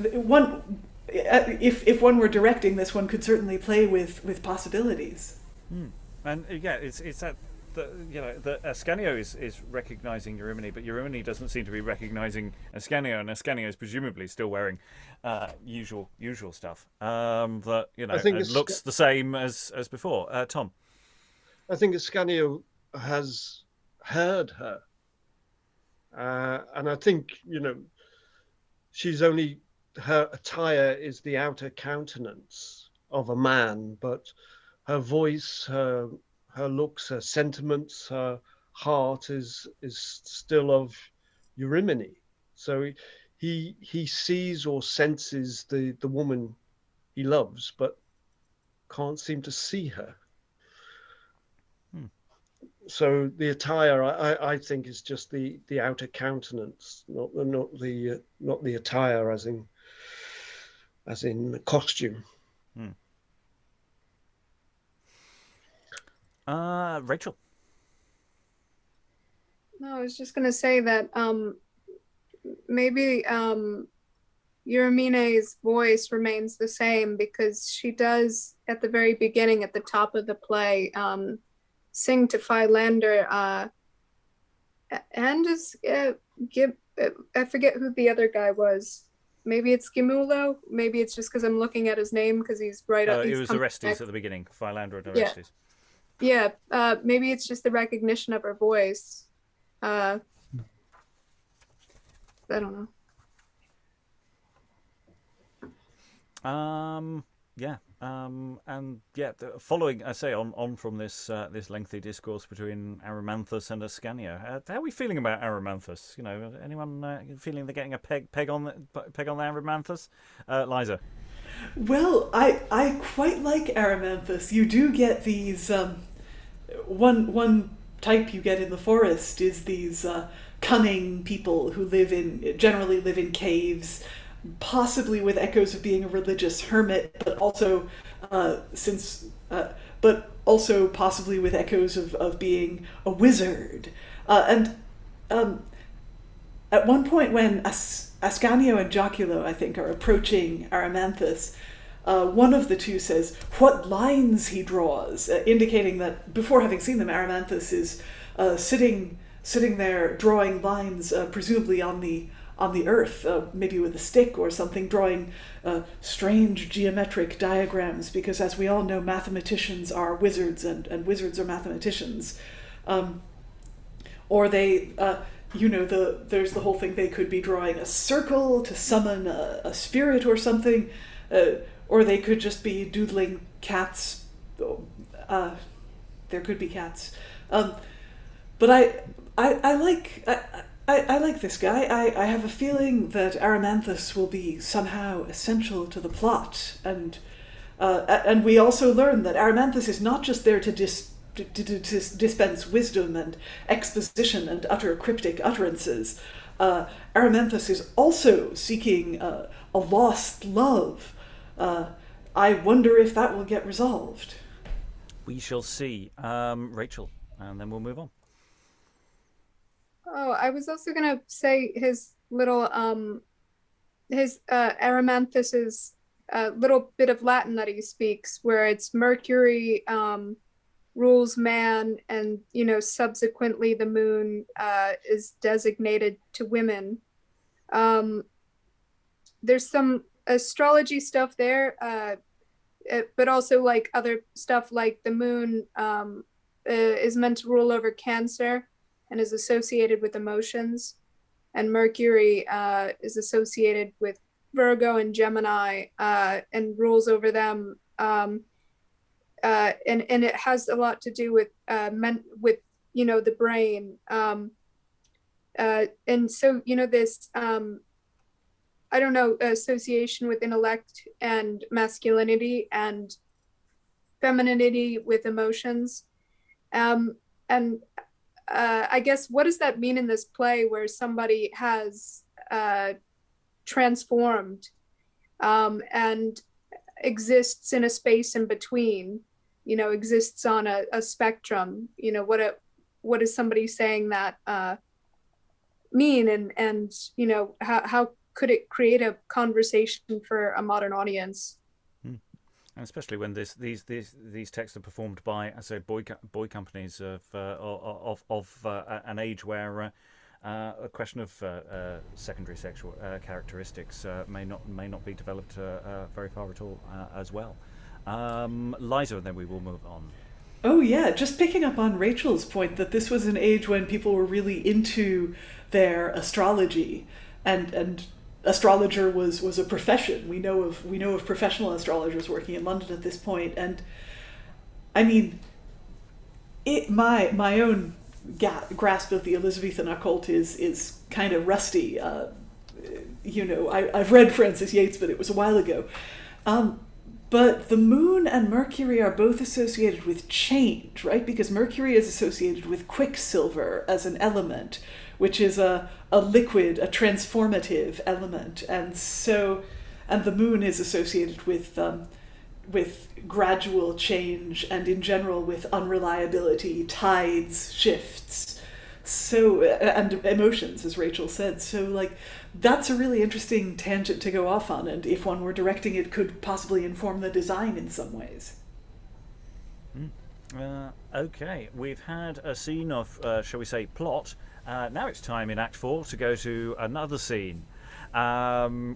If one were directing this, one could certainly play with possibilities. And it's that the Ascanio is recognizing Eurymine, but Eurymine doesn't seem to be recognizing Ascanio, and Ascanio is presumably still wearing usual stuff that I think it looks the same as before. Tom? I think Ascanio has heard her, and I think she's only. Her attire is the outer countenance of a man, but her voice, her looks, her sentiments, her heart is still of Eurymine. So he sees or senses the woman he loves, but can't seem to see her. So the attire, I think, is just the outer countenance, not the attire as in costume. Rachael? No, I was just going to say that maybe Eurymine's voice remains the same because she does, at the very beginning, at the top of the play, sing to Phylander, and I forget who the other guy was. Maybe it's Gemulo. Maybe it's just because I'm looking at his name because he's right up. It was Orestes at the beginning. Phylander and Orestes. Yeah. Maybe it's just the recognition of her voice. I don't know. Following, I say, on from this lengthy discourse between Aramanthus and Ascanio, how are we feeling about Aramanthus? Anyone feeling they're getting a peg on Aramanthus? Liza? Well, I quite like Aramanthus. You do get these one type you get in the forest is these cunning people who generally live in caves, possibly with echoes of being a religious hermit, but also possibly with echoes of being a wizard. At one point when Ascanio and Joculo, I think, are approaching Aramanthus, one of the two says, "What lines he draws," indicating that before having seen them, Aramanthus is sitting there drawing lines, presumably on the earth, maybe with a stick or something, drawing strange geometric diagrams, because as we all know, mathematicians are wizards and wizards are mathematicians. Or they, there's the whole thing, they could be drawing a circle to summon a spirit or something, or they could just be doodling cats. There could be cats. But I like this guy. I have a feeling that Aramanthus will be somehow essential to the plot, and we also learn that Aramanthus is not just there to dispense wisdom and exposition and utter cryptic utterances, Aramanthus is also seeking a lost love. I wonder if that will get resolved. We shall see. Rachael, and then we'll move on. Oh, I was also gonna say his little Aramanthus's little bit of Latin that he speaks, where it's Mercury rules man, and subsequently the moon is designated to women. There's some astrology stuff there, but also like other stuff, like the moon is meant to rule over Cancer and is associated with emotions, and Mercury is associated with Virgo and Gemini and rules over them, and it has a lot to do with the brain, and so this I don't know, association with intellect and masculinity and femininity with emotions, and I guess, what does that mean in this play where somebody has transformed and exists in a space in between, exists on a spectrum? What is somebody saying that mean, and how could it create a conversation for a modern audience? And especially when these texts are performed by, I say, boy companies of an age where a question of secondary sexual characteristics may not be developed very far at all as well. Liza, and then we will move on. Oh yeah, just picking up on Rachel's point that this was an age when people were really into their astrology, and astrologer was a profession. We know of professional astrologers working in London at this point, and I mean, my own grasp of the Elizabethan occult is kind of rusty. I've read Francis Yates, but it was a while ago. But the moon and Mercury are both associated with change, right? Because Mercury is associated with quicksilver as an element, which is a liquid, a transformative element, and the moon is associated with gradual change, and in general with unreliability, tides, shifts, and emotions, as Rachael said. So that's a really interesting tangent to go off on, and if one were directing it, could possibly inform the design in some ways. Okay, we've had a scene of, shall we say, plot. Now it's time in Act 4 to go to another scene,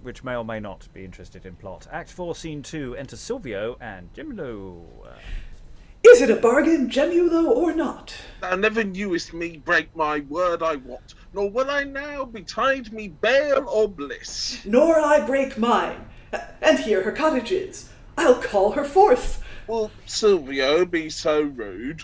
which may or may not be interested in plot. Act 4, Scene 2, enter Silvio and Gemulo. Is it a bargain, Gemulo, or not? Thou never knewest me break my word, I wot, nor will I now betide me bale or bliss. Nor I break mine. And here her cottage is. I'll call her forth. Will Silvio be so rude?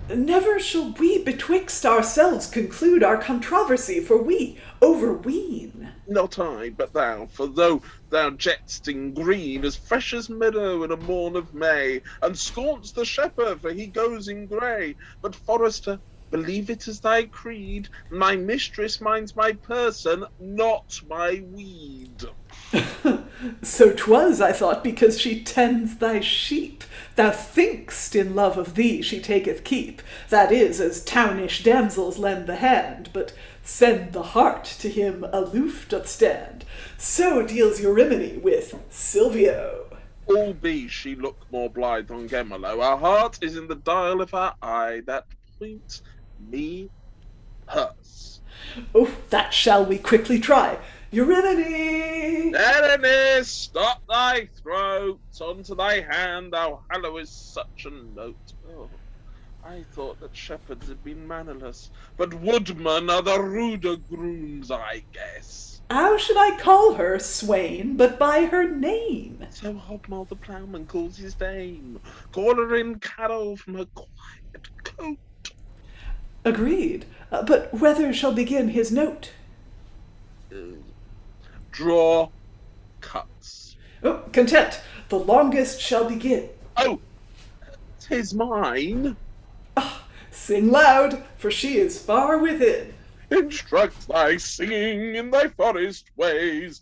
Never shall we betwixt ourselves conclude our controversy, for we overween. Not I, but thou, for though thou jetst in green, as fresh as meadow in a morn of May, and scorn'st the shepherd, for he goes in grey, but forester, believe it as thy creed, my mistress minds my person, not my weed. So 'twas, I thought, because she tends thy sheep. Thou think'st in love of thee she taketh keep, that is, as townish damsels lend the hand, but send the heart to him aloof doth stand. So deals Eurymine with Silvio. Albeit she look more blithe on Gemulo, her heart is in the dial of her eye that points me hers. Oh, that shall we quickly try. Eurymine! Berenice, stop thy throat, onto thy hand thou hallowest such a note. Oh, I thought that shepherds had been mannerless, but woodmen are the ruder grooms, I guess. How should I call her, swain, but by her name? So Hobmal the ploughman calls his dame. Call her in Carol from her quiet coat. Agreed, but whether shall begin his note? Draw cuts. Oh, content, the longest shall begin. Oh, 'tis mine. Ah, sing loud, for she is far within. Instruct thy singing in thy forest ways.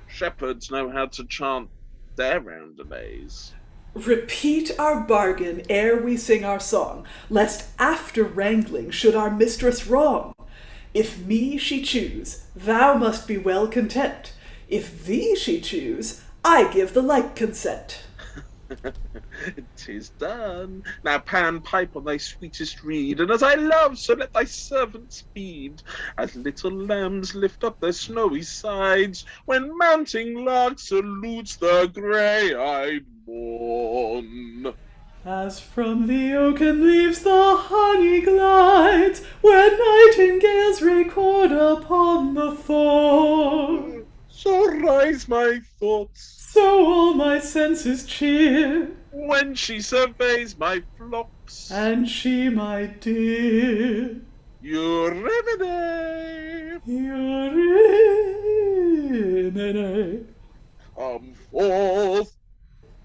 Shepherds know how to chant their roundelays. Repeat our bargain ere we sing our song, lest after wrangling should our mistress wrong. If me she choose, thou must be well content. If thee she choose, I give the like consent. 'Tis done. Now Pan, pipe on thy sweetest reed, and as I love, so let thy servants feed. As little lambs lift up their snowy sides, when mounting lark salutes the grey-eyed morn. As from the oaken leaves the honey glides, when nightingales record upon the thorn. So rise my thoughts, So all my senses cheer, when she surveys my flocks. and she, my dear, Eurymine, Eurymine, come forth,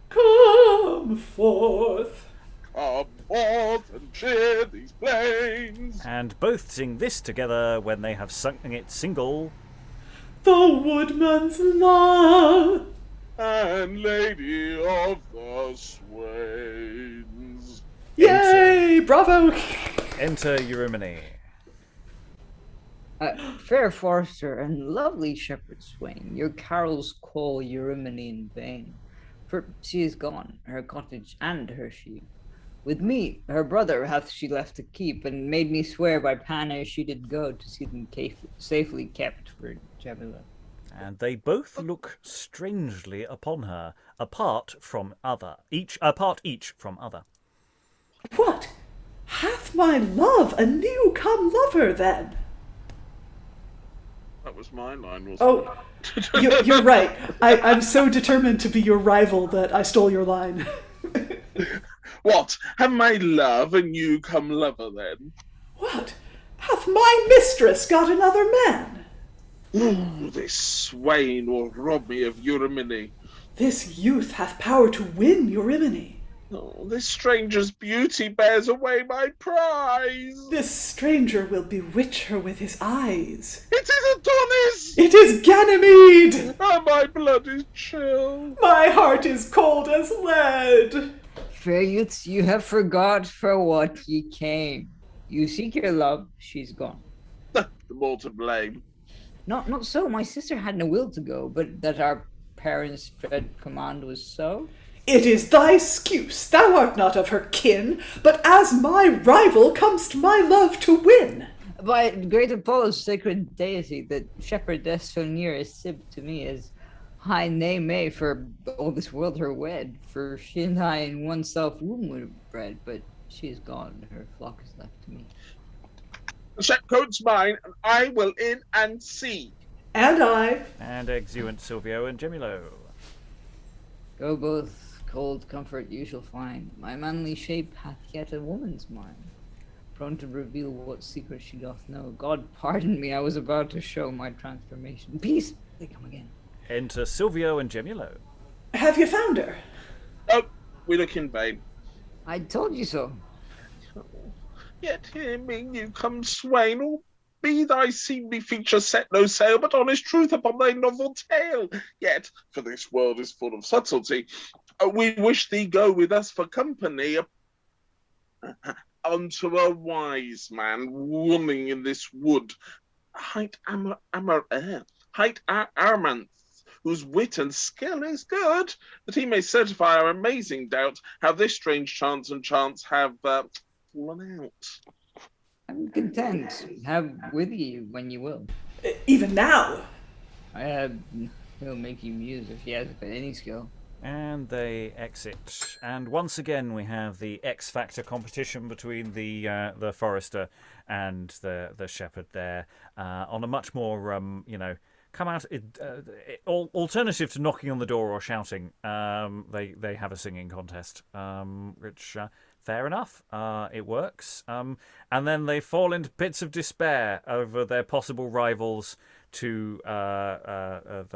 come forth. come forth and cheer these plains. And both sing this together when they have sung it single. The woodman's love. And lady of the swains. Yay! Bravo! Enter Eurymine. Fair forester and lovely shepherd swain, your carols call Eurymine in vain. For she is gone, her cottage and her sheep. With me, her brother hath she left to keep, and made me swear by Pan ere she did go to see them safely kept for Gemulo. And they both look strangely upon her, apart each from other. What? Hath my love a new come lover then? That was my line, wasn't Oh, you're right. I'm so determined to be your rival that I stole your line. it? What? Have my love a new come lover then? What? Hath my mistress got another man? Ooh, this swain will rob me of Eurymine. This youth hath power to win Eurymine. Oh, this stranger's beauty bears away my prize. This stranger will bewitch her with his eyes. It is Adonis! It is Ganymede! Oh, my blood is chill. My heart is cold as lead. Fair youths, you have forgot for what ye came. You seek your love, she's gone. The more to blame. Not so, my sister had no will to go, but that our parents' dread command was so. It is thy excuse, thou art not of her kin, but as my rival comest my love to win. By great Apollo's sacred deity, that shepherdess so near is sib to me, as high nay may for all this world her wed, for she and I in one self womb were bred, but she is gone, her flock is left to me. The sheepcote's mine, and I will in and see. And I. And exeunt Silvio and Gemulo. Go both, cold comfort you shall find. My manly shape hath yet a woman's mind, prone to reveal what secret she doth know. God pardon me, I was about to show my transformation. Peace, they come again. Enter Silvio and Gemulo. Have you found her? Oh, we look in vain. I told you so. Yet hear me, you come swain, or be thy seemly feature set no sail, but honest truth upon thy novel tale. Yet, for this world is full of subtlety, we wish thee go with us for company unto a wise man wooming in this wood, hight Aramanthus, whose wit and skill is good, that he may certify our amazing doubt how this strange chance and chance have fallen out. I'm content. Have with you when you will. Even now. He'll make you muse if he has any skill. And they exit. And once again, we have the X Factor competition between the forester and the shepherd there, on a much more come out alternative to knocking on the door or shouting. They have a singing contest, which fair enough. It works. And then they fall into pits of despair over their possible rivals to that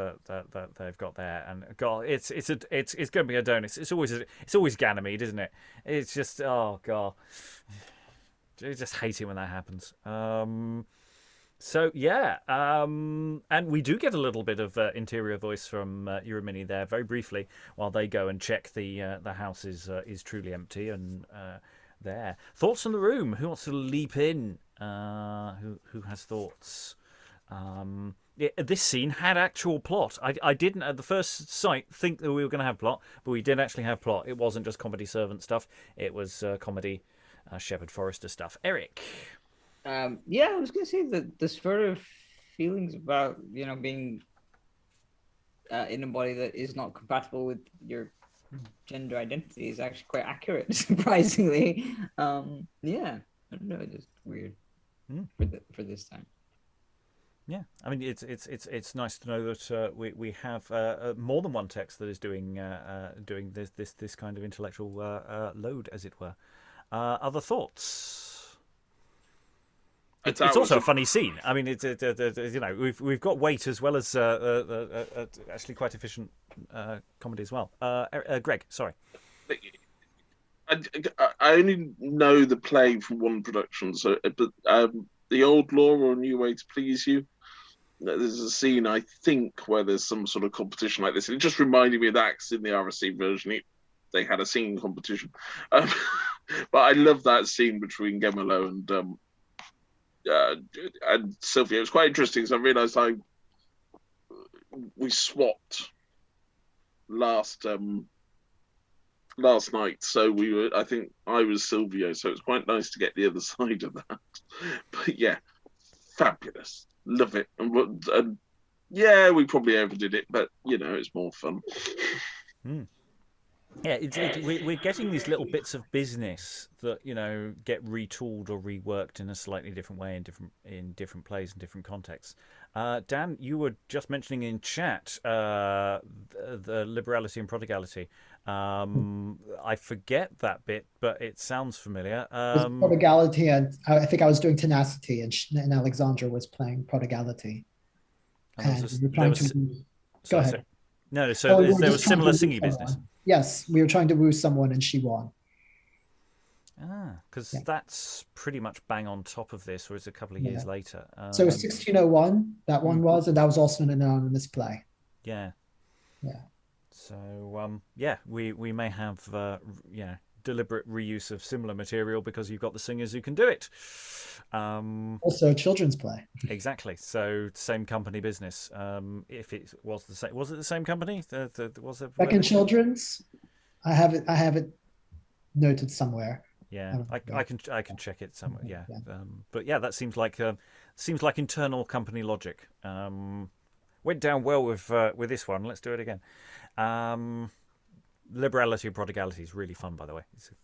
they've got there. And God, it's going to be Adonis. It's always Ganymede, isn't it? It's just, oh God, I just hate it when that happens. So yeah, and we do get a little bit of interior voice from Eurymine there, very briefly, while they go and check the house is truly empty and there. Thoughts in the room? Who wants to leap in? Who has thoughts? This scene had actual plot. I didn't at the first sight think that we were going to have plot, but we did actually have plot. It wasn't just comedy servant stuff. It was comedy Shepherd Forester stuff. Eric. Yeah, I was gonna say that the sort of feelings about being in a body that is not compatible with your gender identity is actually quite accurate, surprisingly. Yeah, I don't know, just weird for this time. Yeah, I mean it's nice to know that we have more than one text that is doing this kind of intellectual load, as it were. Other thoughts? It's also a funny scene. I mean, we've got weight as well as actually quite efficient comedy as well. Greg, sorry. I only know the play from one production, so but The Old Law or A New Way to Please You. There's a scene, I think, where there's some sort of competition like this. And it just reminded me of that, 'cause in the RSC version, they had a singing competition. But I love that scene between Gemulo and Silvio. It was quite interesting, because I realised we swapped last night, so I think I was Silvio, so it's quite nice to get the other side of that. But yeah, fabulous, love it, and yeah, we probably overdid it, but it's more fun. Yeah, we're getting these little bits of business that get retooled or reworked in a slightly different way in different plays and different contexts. Dan, you were just mentioning in chat the liberality and prodigality. I forget that bit, but it sounds familiar. Prodigality, and I think I was doing tenacity, and Alexandra was playing prodigality. And we were trying to. Go ahead. No, so there was similar singing business. Yes, we were trying to woo someone, and she won. Because that's pretty much bang on top of this, or it's a couple of years later. So 1601, that one was, and that was also an anonymous play. Yeah. Yeah. So we may have deliberate reuse of similar material because you've got the singers who can do it. Also a children's play. Exactly. So same company business. If it was the same, was it the same company? Was it Second Children's? I have it noted somewhere. Yeah, I can check it somewhere. Yeah. But yeah, that seems like internal company logic. Went down well with this one. Let's do it again. Liberality and Prodigality is really fun, by the way. It's a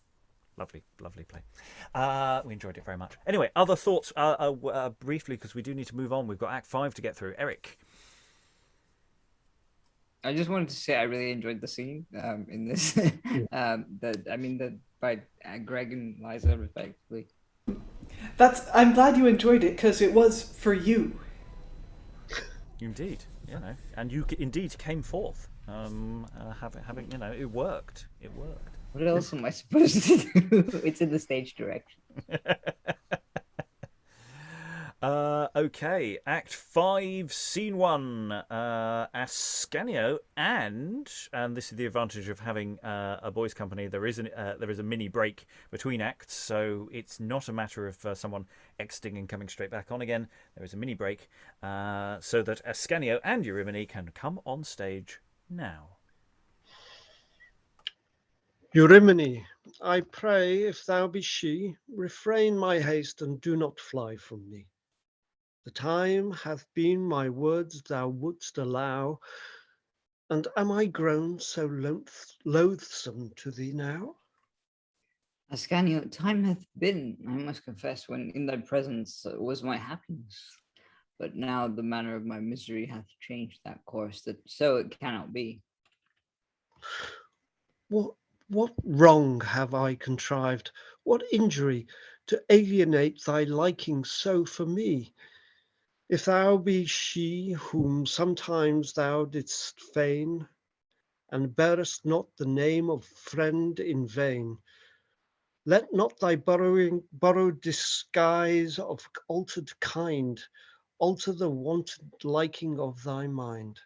lovely play. We enjoyed it very much. Anyway, other thoughts briefly, because we do need to move on. We've got Act 5 to get through. Eric. I just wanted to say I really enjoyed the scene in this. By Greg and Liza, respectively. I'm glad you enjoyed it, because it was for you. Indeed, and you indeed came forth. Having it worked. What else am I supposed to do? It's in the stage direction. Okay, Act 5, Scene 1, Ascanio, and this is the advantage of having a boys' company. There is a mini break between acts, so it's not a matter of someone exiting and coming straight back on again. There is a mini break, so that Ascanio and Eurymine can come on stage now. Eurymine, I pray, if thou be she, refrain my haste and do not fly from me. The time hath been my words thou wouldst allow, and am I grown so loathsome to thee now? Ascanio, time hath been, I must confess, when in thy presence was my happiness. But now the manner of my misery hath changed that course, that so it cannot be. What wrong have I contrived? What injury to alienate thy liking so for me? If thou be she whom sometimes thou didst feign, and bearest not the name of friend in vain, let not thy borrowed disguise of altered kind alter the wanton liking of thy mind.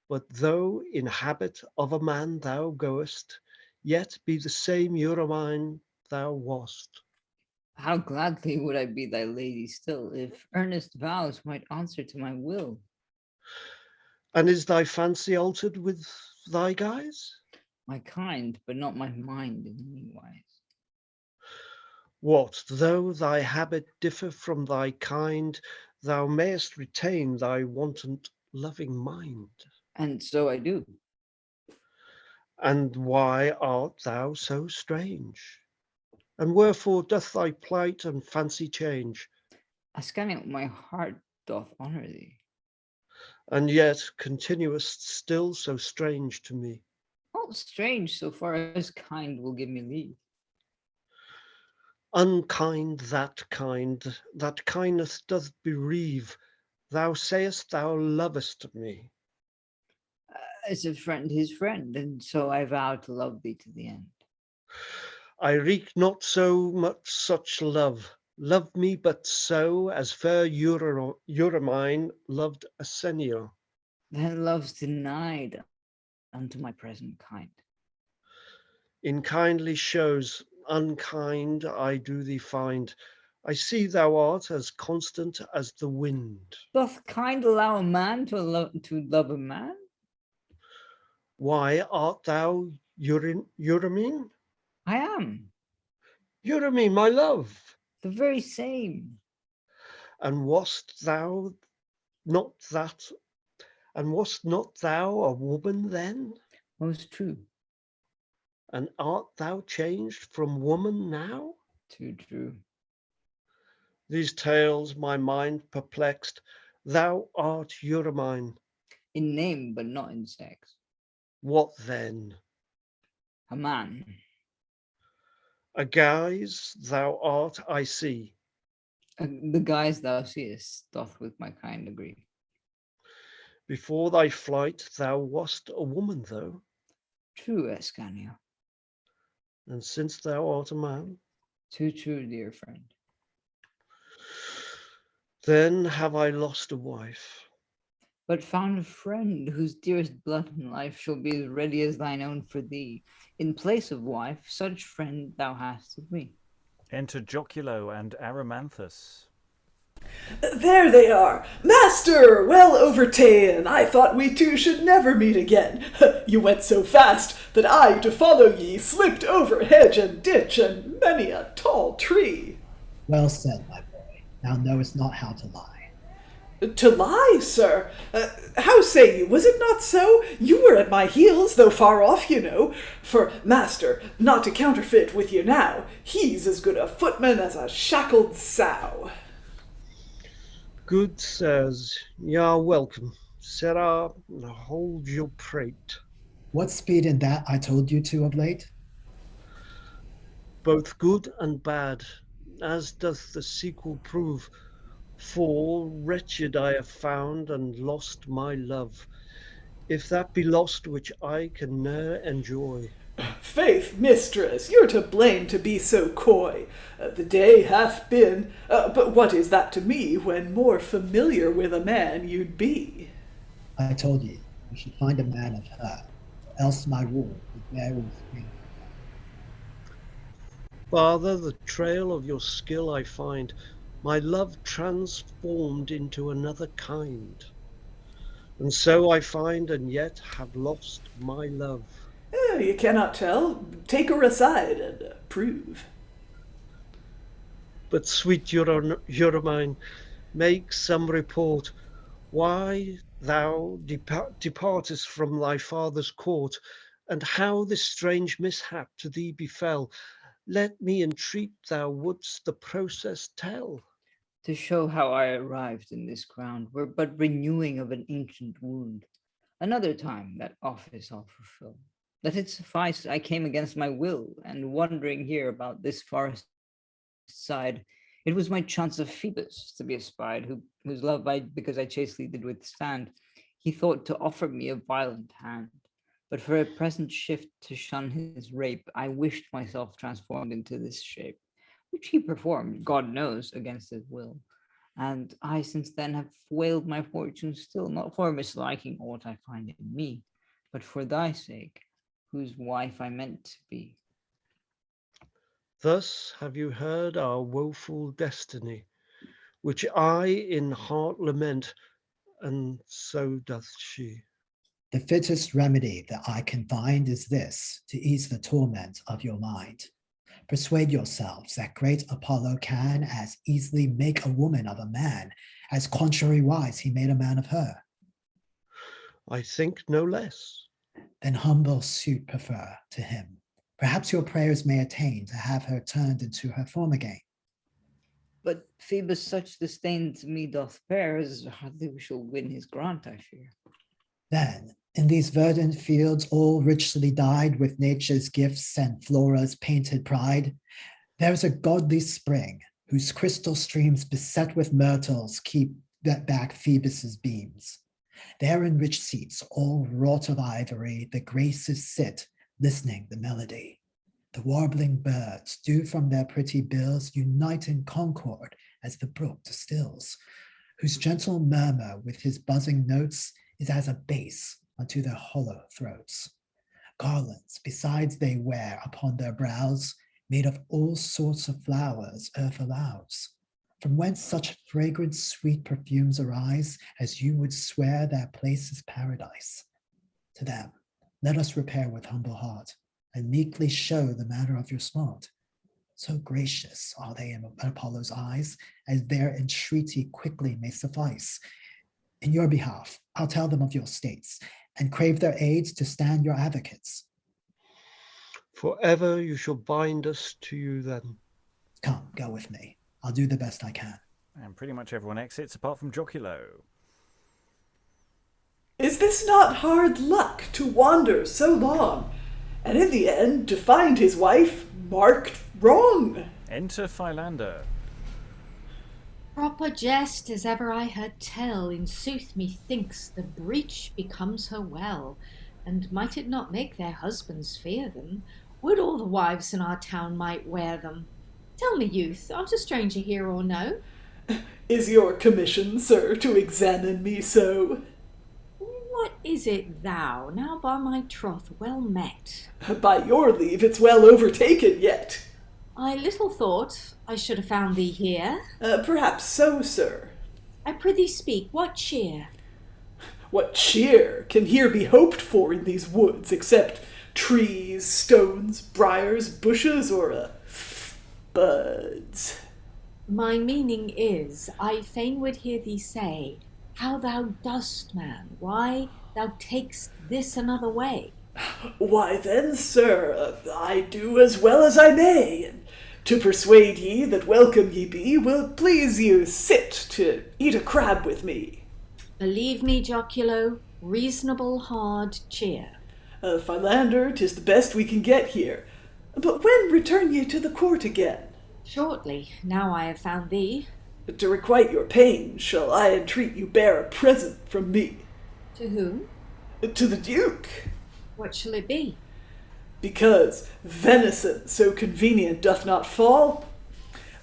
But though in habit of a man thou goest, yet be the same Eurymine thou wast. How gladly would I be thy lady still, if earnest vows might answer to my will. And is thy fancy altered with thy guise? My kind, but not my mind in any wise. What though thy habit differ from thy kind, thou mayest retain thy wanton loving mind. And so I do. And why art thou so strange? And wherefore doth thy plight and fancy change? Ascanio, my heart doth honour thee. And yet continuest still so strange to me. All strange so far as kind will give me leave. Unkind that kindness doth bereave. Thou sayest thou lovest me. As a friend his friend, and so I vow to love thee to the end. I reek not so much such love. Love me but so as fair Eurymine loved Ascanio. Then love's denied unto my present kind. In kindly shows unkind I do thee find. I see thou art as constant as the wind. Doth kind allow a man to love a man? Why art thou Eurymine? I am. Eurymine, my love. The very same. And wast not thou a woman then? Most true. And art thou changed from woman now? Too true. These tales my mind perplexed. Thou art Eurymine. In name, but not in sex. What then? A man. A guise thou art, I see. The guise thou seest doth with my kind agree. Before thy flight thou wast a woman, though. True, Ascanio. And since thou art a man, Too true, dear friend. then have I lost a wife. But found a friend whose dearest blood and life shall be as ready as thine own for thee. In place of wife, such friend thou hast of me. Enter Joculo and Aramanthus. There they are! Master, well overta'en! I thought we two should never meet again. You went so fast that I, to follow ye, slipped over hedge and ditch and many a tall tree. Well said, my boy. Thou knowest not how to lie. To lie, sir? How say you? Was it not so? You were at my heels, though far off, you know. For, master, not to counterfeit with you now, he's as good a footman as a shackled sow. Good sirs, ye are welcome. Set up and hold your prate. What speed in that I told you to of late? Both good and bad, as doth the sequel prove. For wretched I have found and lost my love, if that be lost which I can ne'er enjoy. Faith, mistress, you're to blame to be so coy. The day hath been, but what is that to me when more familiar with a man you'd be? I told you should find a man of her, else my rule would bear with me. Father, the trail of your skill I find, my love transformed into another kind. And so I find and yet have lost my love. You cannot tell. Take her aside and prove. But sweet Eurymine, make some report, why thou departest from thy father's court, and how this strange mishap to thee befell. Let me entreat thou wouldst the process tell. To show how I arrived in this ground were but renewing of an ancient wound. Another time that office I'll fulfill. Let it suffice I came against my will, and wandering here about this forest side, it was my chance of Phoebus to be espied, whose love because I chastely did withstand, he thought to offer me a violent hand. But for a present shift to shun his rape, I wished myself transformed into this shape, which he performed, God knows, against his will. and I since then have wailed my fortune still, not for misliking aught I find in me, but for thy sake, whose wife I meant to be. Thus have you heard our woeful destiny, which I in heart lament, and so doth she. The fittest remedy that I can find is this, to ease the torment of your mind. Persuade yourselves that great Apollo can as easily make a woman of a man as contrariwise he made a man of her. I think no less. Then humble suit prefer to him. Perhaps your prayers may attain to have her turned into her form again. But Phoebus such disdain to me doth bear, as hardly we shall win his grant, I fear. Then, in these verdant fields, all richly dyed with nature's gifts and Flora's painted pride, there is a godly spring, whose crystal streams beset with myrtles keep back Phoebus's beams. There in rich seats, all wrought of ivory, the graces sit, listening the melody. The warbling birds do from their pretty bills unite in concord as the brook distills, whose gentle murmur with his buzzing notes is as a bass unto their hollow throats. Garlands besides they wear upon their brows, made of all sorts of flowers earth allows, from whence such fragrant sweet perfumes arise, as you would swear their place is paradise. To them let us repair with humble heart, and meekly show the matter of your smart. So gracious are they in Apollo's eyes, as their entreaty quickly may suffice. In your behalf, I'll tell them of your states, and crave their aids to stand your advocates. Forever you shall bind us to you then. Come, go with me. I'll do the best I can. And pretty much everyone exits apart from Joculo. Is this not hard luck to wander so long, and in the end to find his wife marked wrong? Enter Phylander. Proper jest as ever I heard tell, in sooth methinks the breach becomes her well, and might it not make their husbands fear them, would all the wives in our town might wear them. Tell me, youth, art a stranger here or no? Is your commission, sir, to examine me so? What is it thou, now by my troth well met? By your leave it's well overtaken yet. I little thought I should have found thee here. Perhaps so, sir. I prithee speak, what cheer? What cheer can here be hoped for in these woods, except trees, stones, briars, bushes, or buds? My meaning is, I fain would hear thee say, how thou dost, man, why thou takest this another way. Why then, sir, I do as well as I may, and to persuade ye that welcome ye be, will please you sit to eat a crab with me. Believe me, Joculo, reasonable hard cheer. Phylander, 'tis the best we can get here. But when return ye to the court again? Shortly, now I have found thee. To requite your pain, shall I entreat you bear a present from me? To whom? To the Duke. What shall it be? Because venison so convenient doth not fall,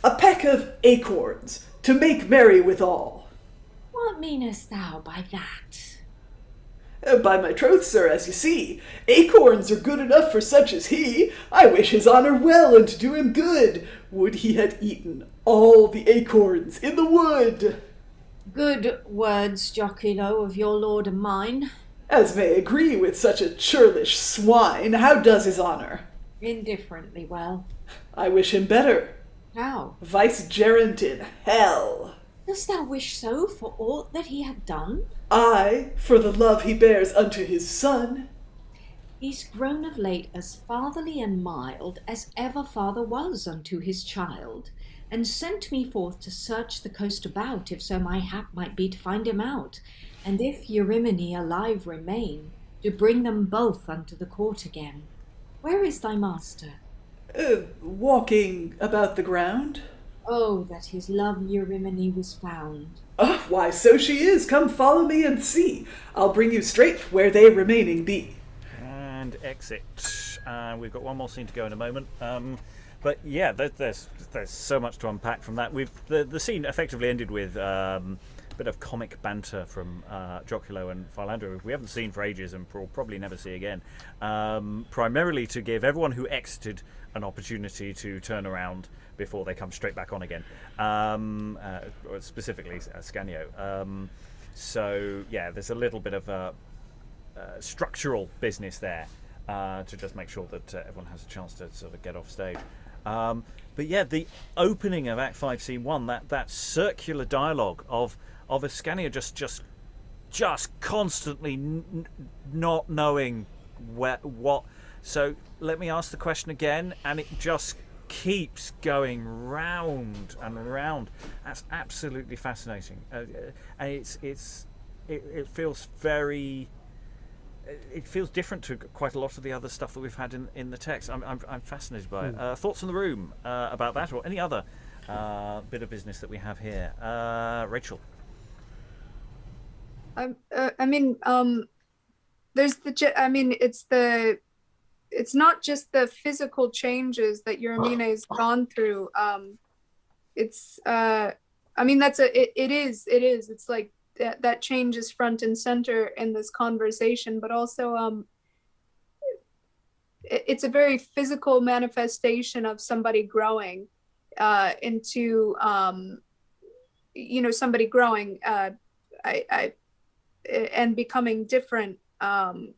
a peck of acorns, to make merry withal. What meanest thou by that? By my troth, sir, as you see, acorns are good enough for such as he. I wish his honour well, and to do him good, would he had eaten all the acorns in the wood. Good words, Joculo, of your lord and mine. As may agree with such a churlish swine. How does his honour? Indifferently well. I wish him better. How? Vicegerent in hell. Dost thou wish so for aught that he hath done? I, for the love he bears unto his son. He's grown of late as fatherly and mild as ever father was unto his child, and sent me forth to search the coast about, if so my hap might be to find him out, and if Eurymine alive remain, to bring them both unto the court again. Where is thy master? Walking about the ground. Oh, that his love Eurymine was found. Why, so she is. Come follow me and see. I'll bring you straight where they remaining be. And exit. We've got one more scene to go in a moment. But But yeah, there's so much to unpack from that. The scene effectively ended with a bit of comic banter from Joculo and Phylander, who we haven't seen for ages and will probably never see again. Primarily to give everyone who exited an opportunity to turn around before they come straight back on again. Specifically Ascanio. So yeah, there's a little bit of structural business there to just make sure that everyone has a chance to sort of get off stage. But yeah, the opening of Act 5, Scene 1, that circular dialogue of Ascanio just constantly not knowing what. So let me ask the question again, and it just keeps going round and round. That's absolutely fascinating, and it feels very. It feels different to quite a lot of the other stuff that we've had in the text. I'm fascinated by it. Thoughts in the room about that, or any other bit of business that we have here? Rachael. It's not just the physical changes that Eurymine has gone through. It's like that change is front and center in this conversation, but also it's a very physical manifestation of somebody growing into somebody growing and becoming different, and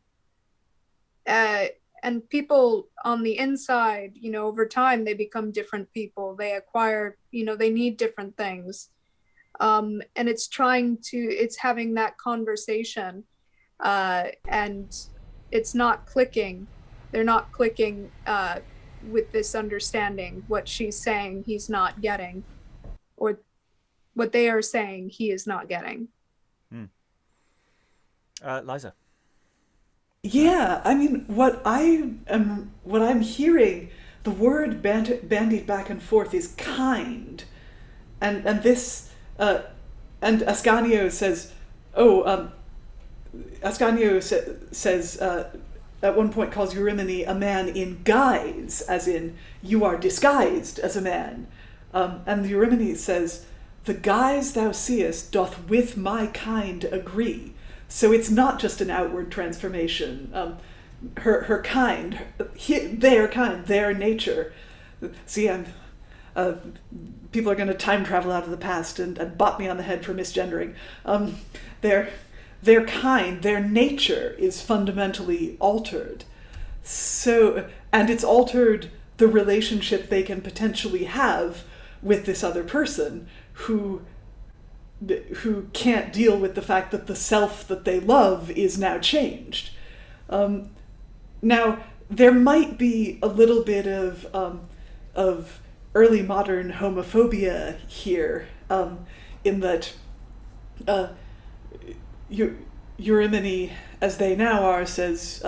people on the inside, over time they become different people. They acquire, they need different things. And it's having that conversation, and it's not clicking. They're not clicking with this understanding. What she's saying, he's not getting, or what they are saying, he is not getting. Liza. Yeah, I mean, what I'm hearing, the word bandied back and forth is kind, and this, and Ascanio says, Ascanio says at one point calls Eurymine a man in guise, as in you are disguised as a man, and Eurymine says, the guise thou seest doth with my kind agree. So it's not just an outward transformation. Her kind, their kind, their nature. See, people are going to time travel out of the past and bop me on the head for misgendering. Their kind, their nature is fundamentally altered. So, and it's altered the relationship they can potentially have with this other person who can't deal with the fact that the self that they love is now changed. Now, there might be a little bit of early modern homophobia here, in that Eurymine, as they now are, says,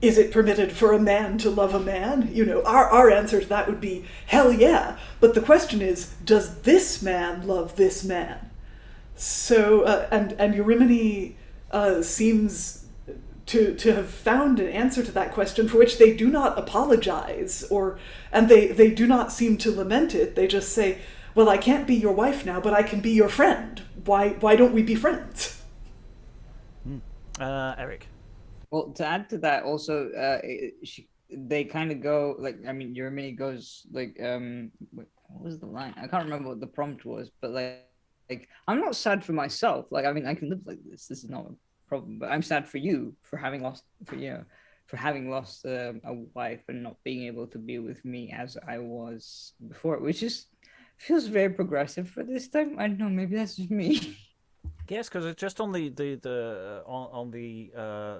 is it permitted for a man to love a man? Our answer to that would be, hell yeah. But the question is, does this man love this man? So, and Eurymine seems to have found an answer to that question, for which they do not apologize, and they do not seem to lament it. They just say, well, I can't be your wife now, but I can be your friend. Why don't we be friends? Eric. Well, to add to that, also, they kind of go Eurymine goes what was the line? I can't remember what the prompt was, but like I'm not sad for myself. I can live like this. This is not a problem. But I'm sad for you for having lost a wife and not being able to be with me as I was before, which just feels very progressive for this time. I don't know. Maybe that's just me. Yes, because it's just on the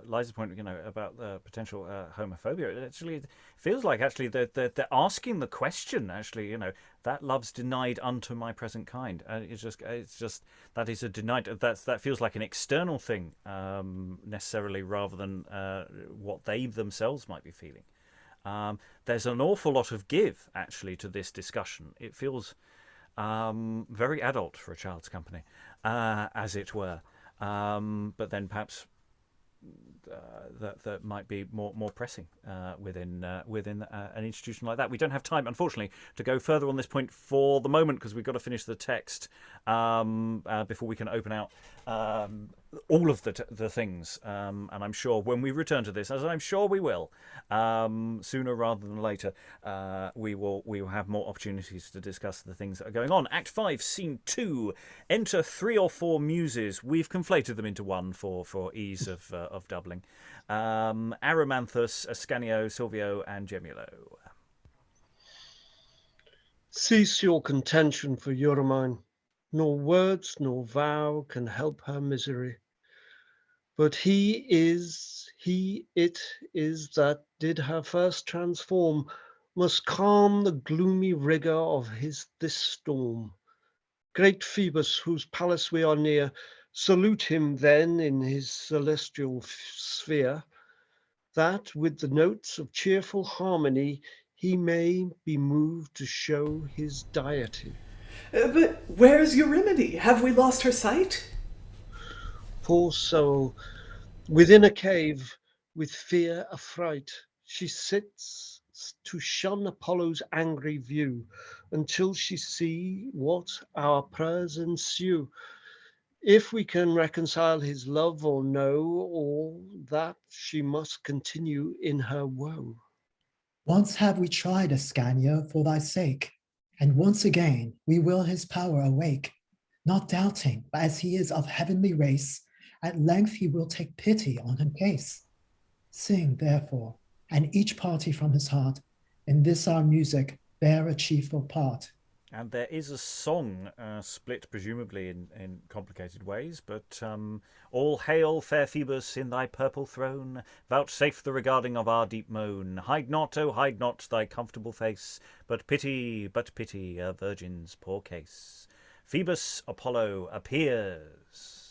Liza's point, about the potential homophobia. It actually feels like they're asking the question. Actually, that love's denied unto my present kind. It's just that is a denied. That feels like an external thing, necessarily, rather than what they themselves might be feeling. There's an awful lot of give actually to this discussion. It feels very adult for a child's company, as it were. But then perhaps that might be more pressing within an institution like that. We don't have time, unfortunately, to go further on this point for the moment because we've got to finish the text before we can open out all of the things. And I'm sure when we return to this, as I'm sure we will, sooner rather than later, we will have more opportunities to discuss the things that are going on. Act 5, Scene 2. Enter 3 or 4 muses. We've conflated them into one for ease of doubling. Aramanthus, Ascanio, Silvio, and Gemulo. Cease your contention for Eurymine. Nor words nor vow can help her misery. But it is that did her first transform, must calm the gloomy rigour of this storm. Great Phoebus, whose palace we are near, salute him then in his celestial sphere, that with the notes of cheerful harmony he may be moved to show his deity. But where is Eurymine? Have we lost her sight? Poor soul, within a cave, with fear affright, she sits to shun Apollo's angry view, until she see what our prayers ensue. If we can reconcile his love or no, or that she must continue in her woe. Once have we tried, Ascanio, for thy sake, and once again we will his power awake, not doubting, but as he is of heavenly race, at length he will take pity on her case. Sing, therefore, and each party from his heart, in this our music bear a chiefful part. And there is a song split presumably in complicated ways, but all hail, fair Phoebus, in thy purple throne, vouchsafe the regarding of our deep moan. Hide not, oh hide not thy comfortable face, but pity, a virgin's poor case. Phoebus Apollo appears.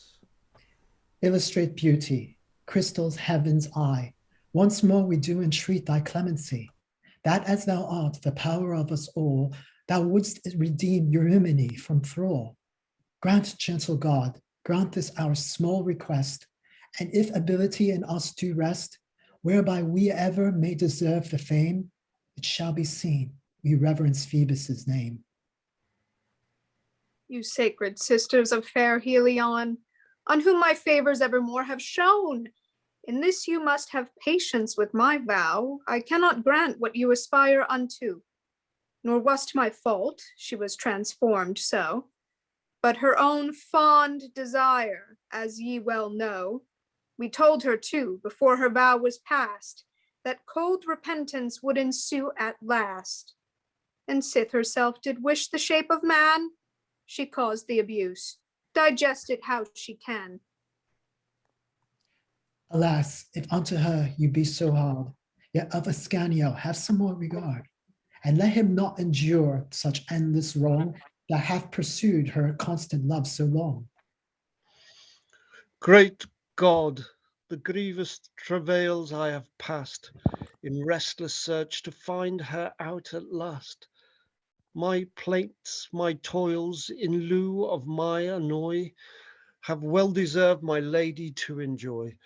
Illustrate beauty, crystal's heaven's eye. Once more we do entreat thy clemency, that as thou art the power of us all, thou wouldst redeem Eurymine from thrall. Grant, gentle God, grant this our small request, and if ability in us do rest, whereby we ever may deserve the fame, it shall be seen we reverence Phoebus' name. You sacred sisters of fair Helion, on whom my favors evermore have shone, in this you must have patience with my vow. I cannot grant what you aspire unto. Nor was't my fault she was transformed so, but her own fond desire, as ye well know. We told her too, before her vow was past, that cold repentance would ensue at last. And sith herself did wish the shape of man, she caused the abuse, digest it how she can. Alas, if unto her you be so hard, yet of Ascanio have some more regard, and let him not endure such endless wrong that hath pursued her constant love so long. Great God, the grievous travails I have passed, in restless search to find her out at last. My plaints, my toils, in lieu of my annoy, have well deserved my lady to enjoy.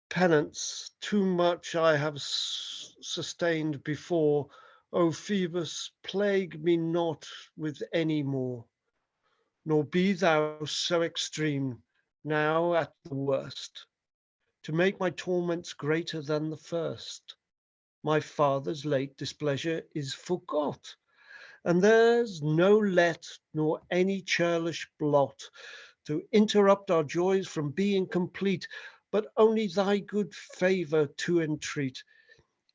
Penance, too much I have sustained before. O Phoebus, plague me not with any more, nor be thou so extreme, now at the worst, to make my torments greater than the first. My father's late displeasure is forgot, and there's no let nor any churlish blot to interrupt our joys from being complete, but only thy good favour to entreat.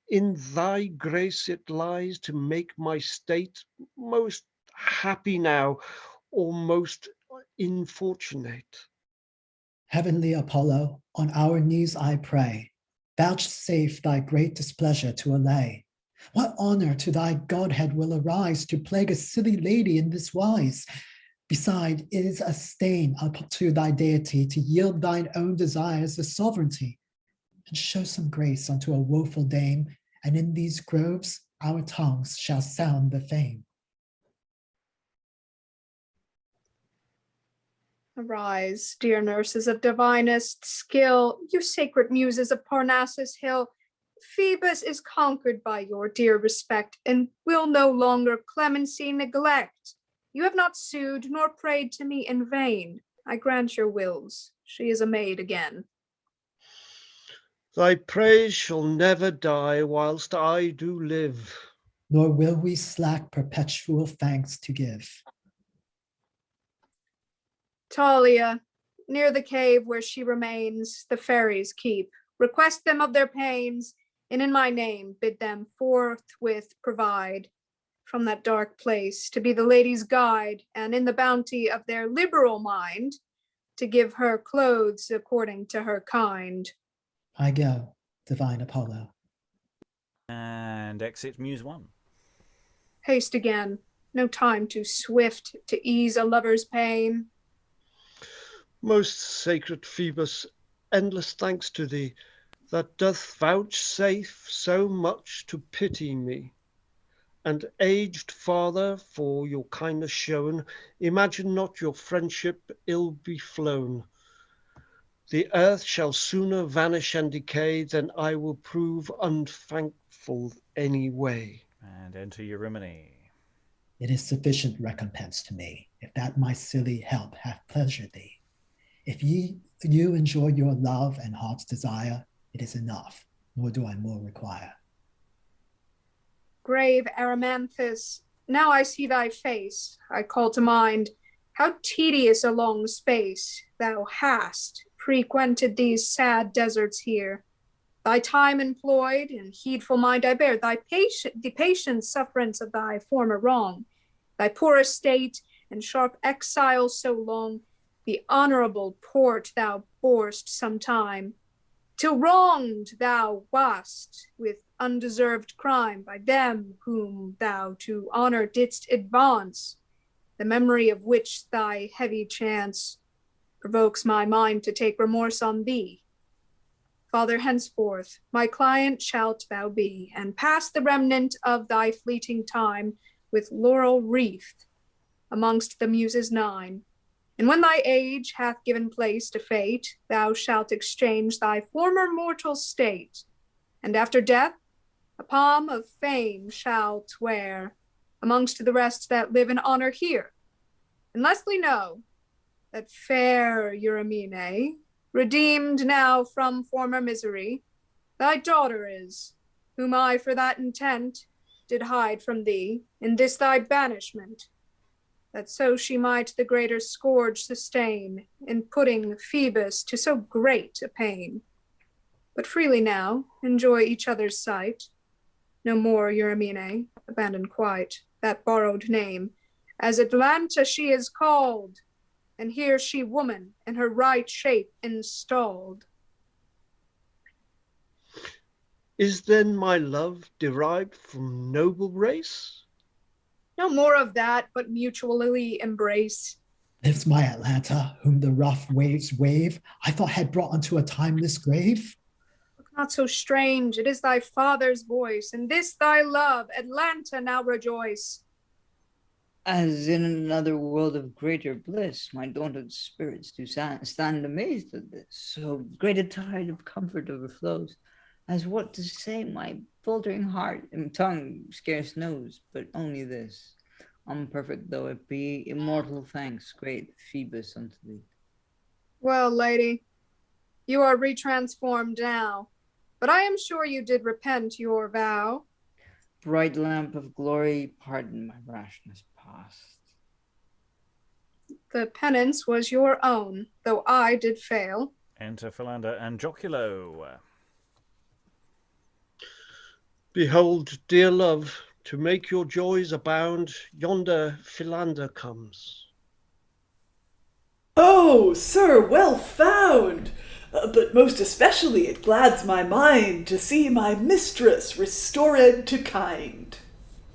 In thy grace it lies to make my state most happy now, or most infortunate. Heavenly Apollo, on our knees I pray, vouchsafe thy great displeasure to allay. What honour to thy godhead will arise to plague a silly lady in this wise? Beside, it is a stain up to thy deity to yield thine own desires the sovereignty, and show some grace unto a woeful dame, and in these groves our tongues shall sound the fame. Arise, dear nurses of divinest skill, you sacred muses of Parnassus hill. Phoebus is conquered by your dear respect, and will no longer clemency neglect. You have not sued nor prayed to me in vain. I grant your wills. She is a maid again. Thy praise shall never die whilst I do live. Nor will we slack perpetual thanks to give. Talia, near the cave where she remains, the fairies keep. Request them of their pains, and in my name bid them forthwith provide from that dark place to be the lady's guide, and in the bounty of their liberal mind, to give her clothes according to her kind. I go, divine Apollo. And exit Muse 1. Haste again, no time too swift to ease a lover's pain. Most sacred Phoebus, endless thanks to thee, that doth vouchsafe so much to pity me. And aged father, for your kindness shown, imagine not your friendship ill be flown. The earth shall sooner vanish and decay than I will prove unthankful any way. And enter Eurymine. It is sufficient recompense to me, if that my silly help have pleasured thee. If you enjoy your love and heart's desire, it is enough, nor do I more require. Grave Aramanthus, now I see thy face, I call to mind how tedious a long space thou hast frequented these sad deserts here. Thy time employed, in heedful mind I bear the patient sufferance of thy former wrong, thy poor estate and sharp exile so long, the honorable port thou borest sometime, till wronged thou wast with undeserved crime by them whom thou to honor didst advance, the memory of which thy heavy chance provokes my mind to take remorse on thee. Father, henceforth my client shalt thou be, and pass the remnant of thy fleeting time with laurel wreathed amongst the Muses 9. And when thy age hath given place to fate, thou shalt exchange thy former mortal state, and after death a palm of fame shalt wear amongst the rest that live in honor here. And lestly know that fair Eurymine, redeemed now from former misery, thy daughter is, whom I for that intent did hide from thee in this thy banishment, that so she might the greater scourge sustain in putting Phoebus to so great a pain. But freely now enjoy each other's sight. No more, Eurymine, abandon quite that borrowed name, as Atlanta she is called, and here she woman in her right shape installed. Is then my love derived from noble race? No more of that, but mutually embrace. Lives my Atlanta, whom the rough waves wave, I thought had brought unto a timeless grave? Look not so strange, it is thy father's voice, and this thy love, Atlanta, now rejoice. As in another world of greater bliss, my daunted spirits do stand amazed at this. So great a tide of comfort overflows, as what to say my faltering heart and tongue scarce knows, but only this: imperfect though it be, immortal thanks, great Phoebus, unto thee. Well, lady, you are retransformed now, but I am sure you did repent your vow. Bright lamp of glory, pardon my rashness past. The penance was your own, though I did fail. Enter Phylander and Joculo. Behold, dear love, to make your joys abound, yonder Phylander comes. Oh, sir, well found! But most especially it glads my mind to see my mistress restored to kind.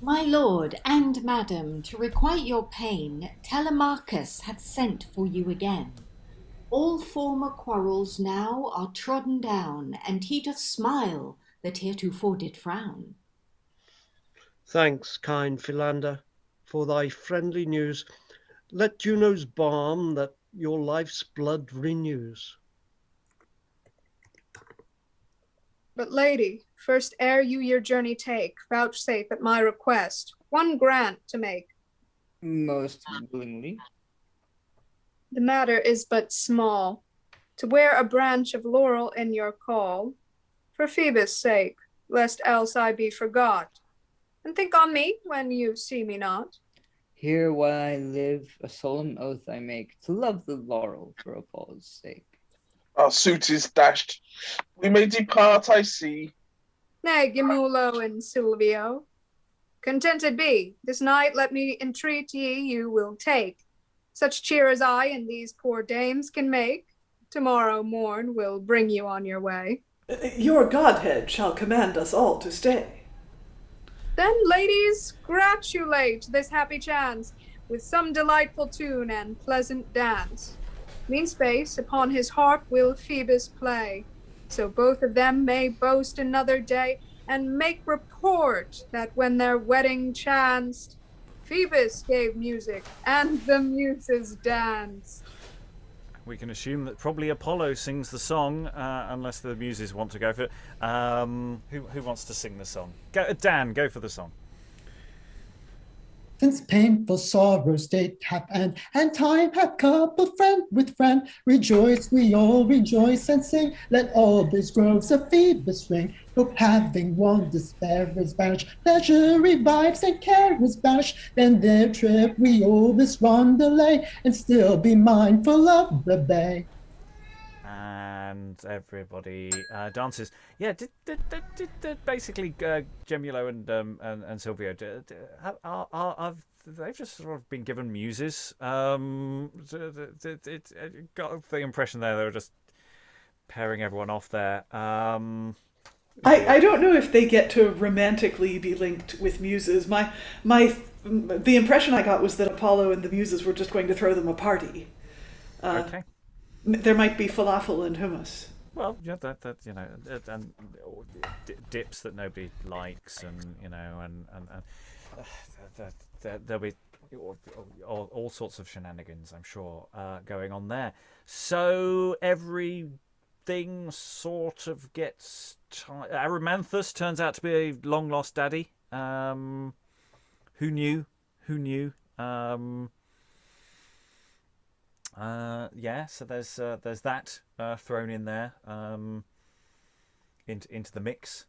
My lord and madam, to requite your pain, Telemachus hath sent for you again. All former quarrels now are trodden down, and he doth smile that heretofore did frown. Thanks, kind Phylander, for thy friendly news. Let Juno's balm that your life's blood renews. But lady, first ere you your journey take, vouchsafe at my request one grant to make. Most willingly. The matter is but small, to wear a branch of laurel in your call, for Phoebus' sake, lest else I be forgot, and think on me when you see me not. Here while I live, a solemn oath I make, to love the laurel for Apollo's sake. Our suit is dashed. We may depart, I see. Nay, Gemulo and Silvio, contented be. This night let me entreat ye you will take such cheer as I and these poor dames can make. Tomorrow morn will bring you on your way. Your godhead shall command us all to stay. Then, ladies, gratulate this happy chance with some delightful tune and pleasant dance. Mean space upon his harp will Phoebus play, so both of them may boast another day, and make report that when their wedding chanced, Phoebus gave music and the Muses danced. We can assume that probably Apollo sings the song, unless the Muses want to go for it. Who wants to sing the song? Dan, go for the song. Since painful sorrows did have end, and time had coupled friend with friend, rejoice, we all rejoice and sing. Let all these groves of Phoebus ring. Hope having won, despair is banished. Pleasure revives and care is banished. Then their trip we all this run delay, and still be mindful of the bay. And everybody dances. Yeah, did basically Gemulo and Silvio they've just sort of been given muses? It got the impression there they were just pairing everyone off there. I don't know if they get to romantically be linked with muses. The impression I got was that Apollo and the muses were just going to throw them a party. Okay. There might be falafel and hummus. Well, yeah, that you know, and dips that nobody likes, and you know, and there'll be all sorts of shenanigans, I'm sure, going on there. So everything sort of gets. Aramanthus turns out to be a long lost daddy. Who knew? Who knew? Yeah, so there's that thrown in there into the mix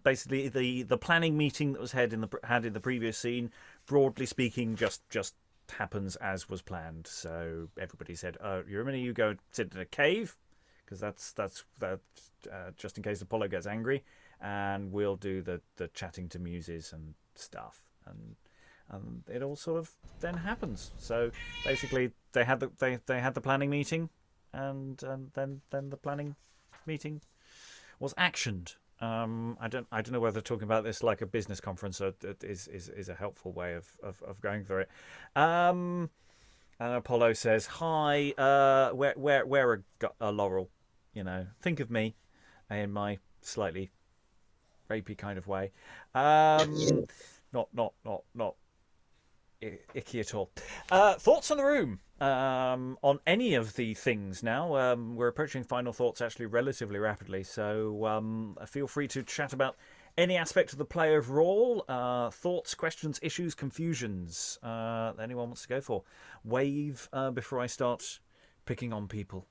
basically the planning meeting that was had in the previous scene. Broadly speaking, just happens as was planned. So everybody said, Eurymine, you go sit in a cave because that's just in case Apollo gets angry, and we'll do the chatting to muses and stuff, and it all sort of then happens. So basically, they had the planning meeting, and then the planning meeting was actioned. I don't know whether talking about this like a business conference is a helpful way of going through it. And Apollo says, "Hi, wear a laurel. You know, think of me in my slightly rapey kind of way. Not icky at all. Thoughts on the room on any of the things now? We're approaching final thoughts actually relatively rapidly, so feel free to chat about any aspect of the play overall. Thoughts, questions, issues, confusions. Anyone wants to go for? Wave before I start picking on people.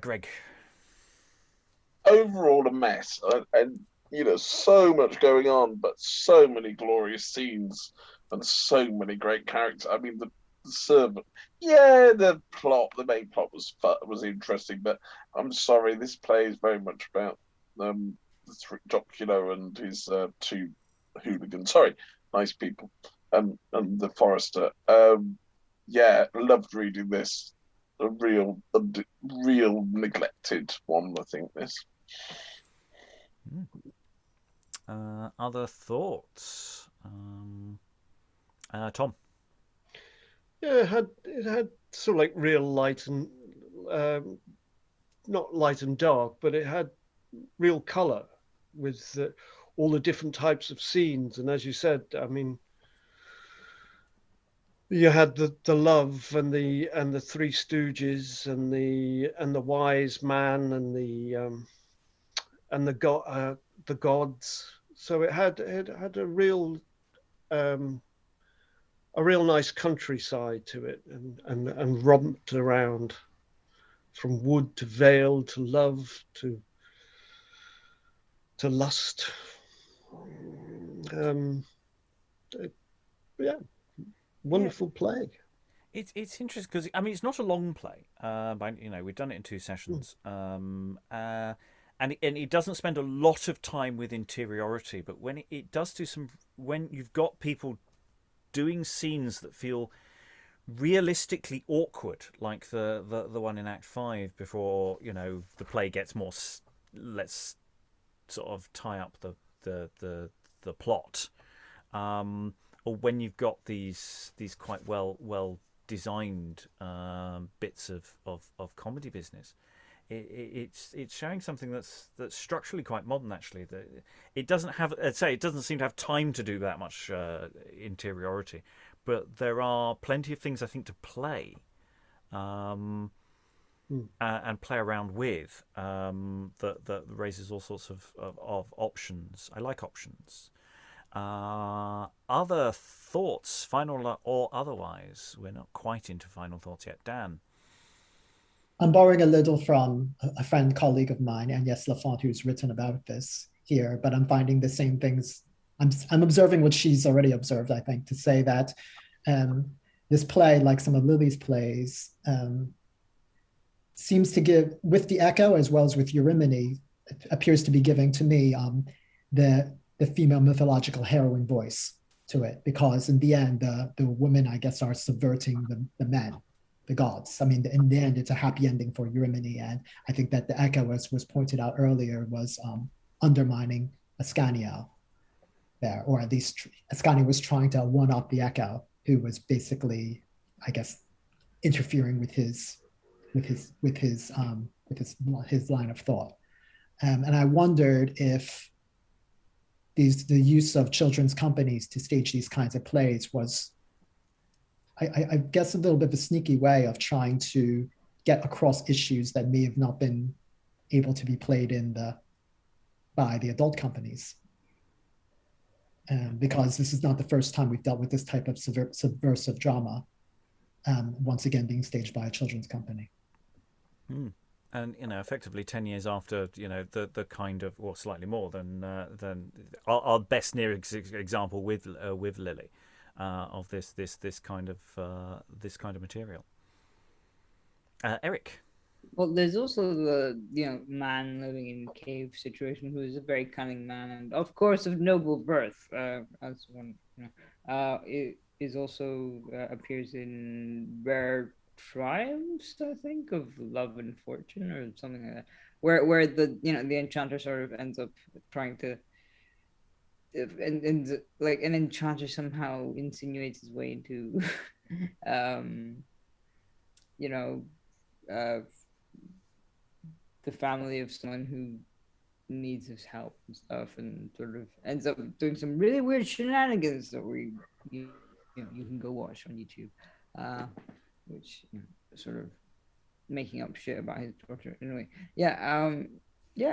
Greg. Overall a mess, and you know, so much going on, but so many glorious scenes and so many great characters. I mean, the servant, the main plot was interesting, but I'm sorry, this play is very much about Joculo and his two hooligans. Sorry, nice people, and the forester. Loved reading this. A real neglected one, I think. This. Other thoughts? Tom? Yeah, it had sort of like real light and not light and dark, but it had real colour with all the different types of scenes. And as you said, I mean, you had the love and the Three Stooges and the wise man and the gods. So it had a real nice countryside to it, and romped around from wood to vale to love to lust. Yeah, wonderful play. It's interesting because I mean it's not a long play. But we've done it in 2 sessions. And it doesn't spend a lot of time with interiority, but when it does do when you've got people doing scenes that feel realistically awkward, like the one in Act 5 before the play gets more. Let's sort of tie up the plot, or when you've got these quite well designed bits of comedy business. It's showing something that's structurally quite modern. Actually, that it doesn't have. I'd say it doesn't seem to have time to do that much interiority, but there are plenty of things I think to play, and play around with. That raises all sorts of options. I like options. Other thoughts, final or otherwise? We're not quite into final thoughts yet, Dan. I'm borrowing a little from a friend, colleague of mine, Agnès Lafont, who's written about this here, but I'm finding the same things. I'm observing what she's already observed, I think, to say that this play, like some of Lily's plays, seems to give, with the Echo as well as with Eurymine, appears to be giving to me the female mythological heroine voice to it, because in the end, the women, I guess, are subverting the men, the gods. I mean, in the end, it's a happy ending for Eurymine, and I think that the Echo, as was pointed out earlier, was undermining Ascanio there, or at least Ascanio was trying to one-up the Echo, who was basically, I guess, interfering with his line of thought. And I wondered if the use of children's companies to stage these kinds of plays was, I guess, a little bit of a sneaky way of trying to get across issues that may have not been able to be played by the adult companies. Because this is not the first time we've dealt with this type of subversive drama, once again being staged by a children's company. And effectively 10 years after the kind of, or slightly more than our best near example with Lily. Of this kind of material. Eric. Well, there's also the man living in a cave situation who is a very cunning man and of course of noble birth, as one it is also appears in Rare Triumphs, I think, of Love and Fortune or something like that, where the the enchanter sort of ends up trying to. And like an enchanter somehow insinuates his way into the family of someone who needs his help and stuff, and sort of ends up doing some really weird shenanigans that you can go watch on YouTube, which sort of making up shit about his daughter. Anyway, yeah,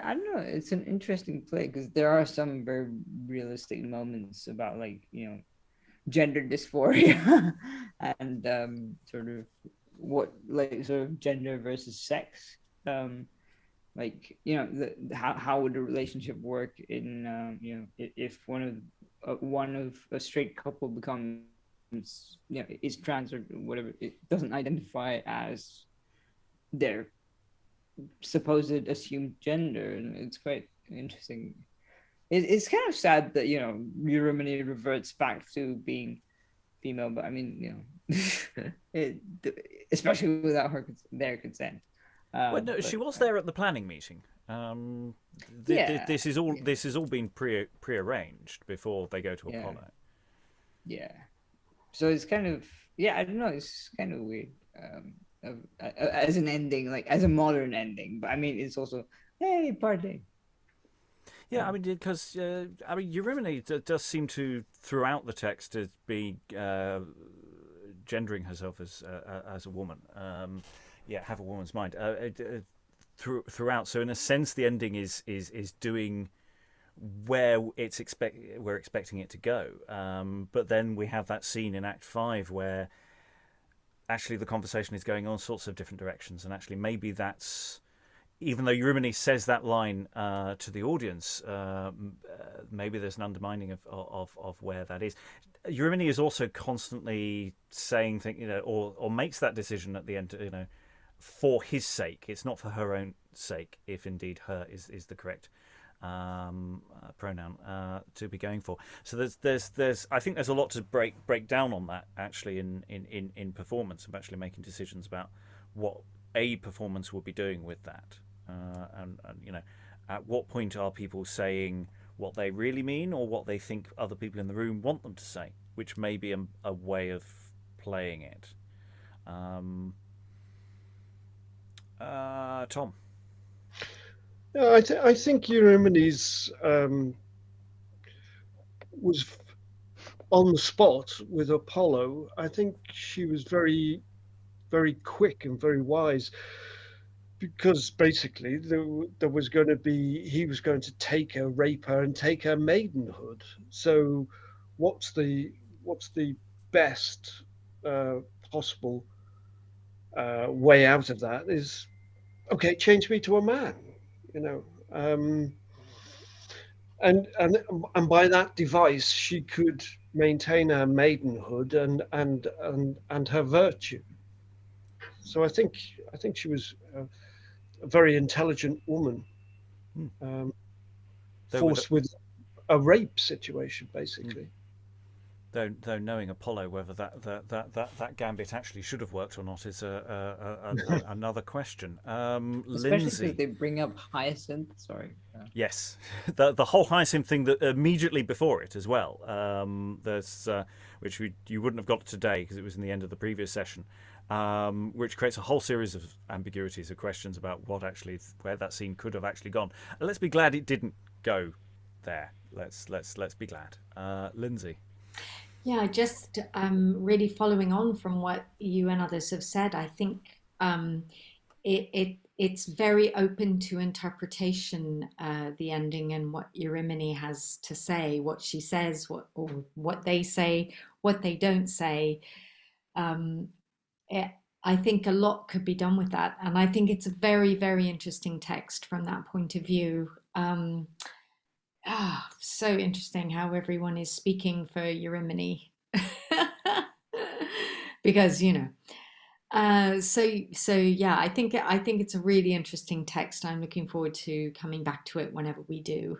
I don't know. It's an interesting play because there are some very realistic moments about gender dysphoria and sort of what sort of gender versus sex. How would a relationship work in if one of a straight couple becomes is trans or whatever, it doesn't identify as their supposed assumed gender, and it's quite interesting. It's kind of sad that Eurymine reverts back to being female, but I mean especially without their consent. Well, no, she was there at the planning meeting. This is all been prearranged before they go to Apollo. Yeah, so it's kind of I don't know. It's kind of weird. As an ending, like as a modern ending, but I mean it's also party. Yeah, I mean because Eurymine does seem to throughout the text to be gendering herself as a woman. Have a woman's mind throughout. So in a sense, the ending is doing where we're expecting it to go. But then we have that scene in Act 5 where actually the conversation is going all sorts of different directions, and actually maybe that's, even though Eurymine says that line to the audience, maybe there's an undermining of where that is. Eurymine is also constantly saying things, or makes that decision at the end, for his sake. It's not for her own sake, if indeed her is the correct pronoun to be going for. So there's I think there's a lot to break down on that actually in performance, of actually making decisions about what a performance will be doing with that, and at what point are people saying what they really mean or what they think other people in the room want them to say, which may be a way of playing it. Tom. Yeah, I think Eurymine's was on the spot with Apollo. I think she was very, very quick and very wise, because basically there was going to be, he was going to take her, rape her, and take her maidenhood. So what's the best possible way out of that is, okay, change me to a man, and by that device she could maintain her maidenhood and her virtue. So I think she was a very intelligent woman, forced with a rape situation, basically. Though knowing Apollo, whether that gambit actually should have worked or not is another question. Especially Lynsey, because they bring up Hyacinth. Sorry. yes, the whole Hyacinth thing that immediately before it as well. There's which you wouldn't have got today because it was in the end of the previous session, which creates a whole series of ambiguities, of questions about where that scene could have actually gone. Let's be glad it didn't go there. Let's be glad. Lynsey. Yeah, just really following on from what you and others have said, I think it's very open to interpretation, the ending, and what Eurymine has to say, what she says, what they say, what they don't say. I think a lot could be done with that, and I think it's a very, very interesting text from that point of view. So interesting how everyone is speaking for Eurymine. Because so yeah, I think it's a really interesting text. I'm looking forward to coming back to it whenever we do.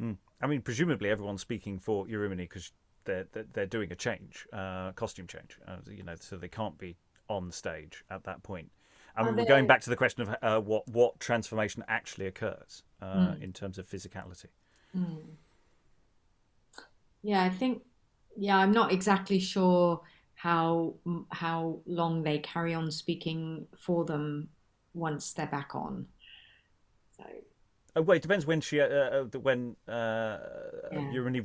I mean, presumably everyone's speaking for Eurymine because they're doing a change, costume change, so they can't be on stage at that point. And we're going back to the question of what transformation actually occurs in terms of physicality. Yeah, I think. Yeah, I'm not exactly sure how long they carry on speaking for them once they're back on. So. Well, it depends when Eurymine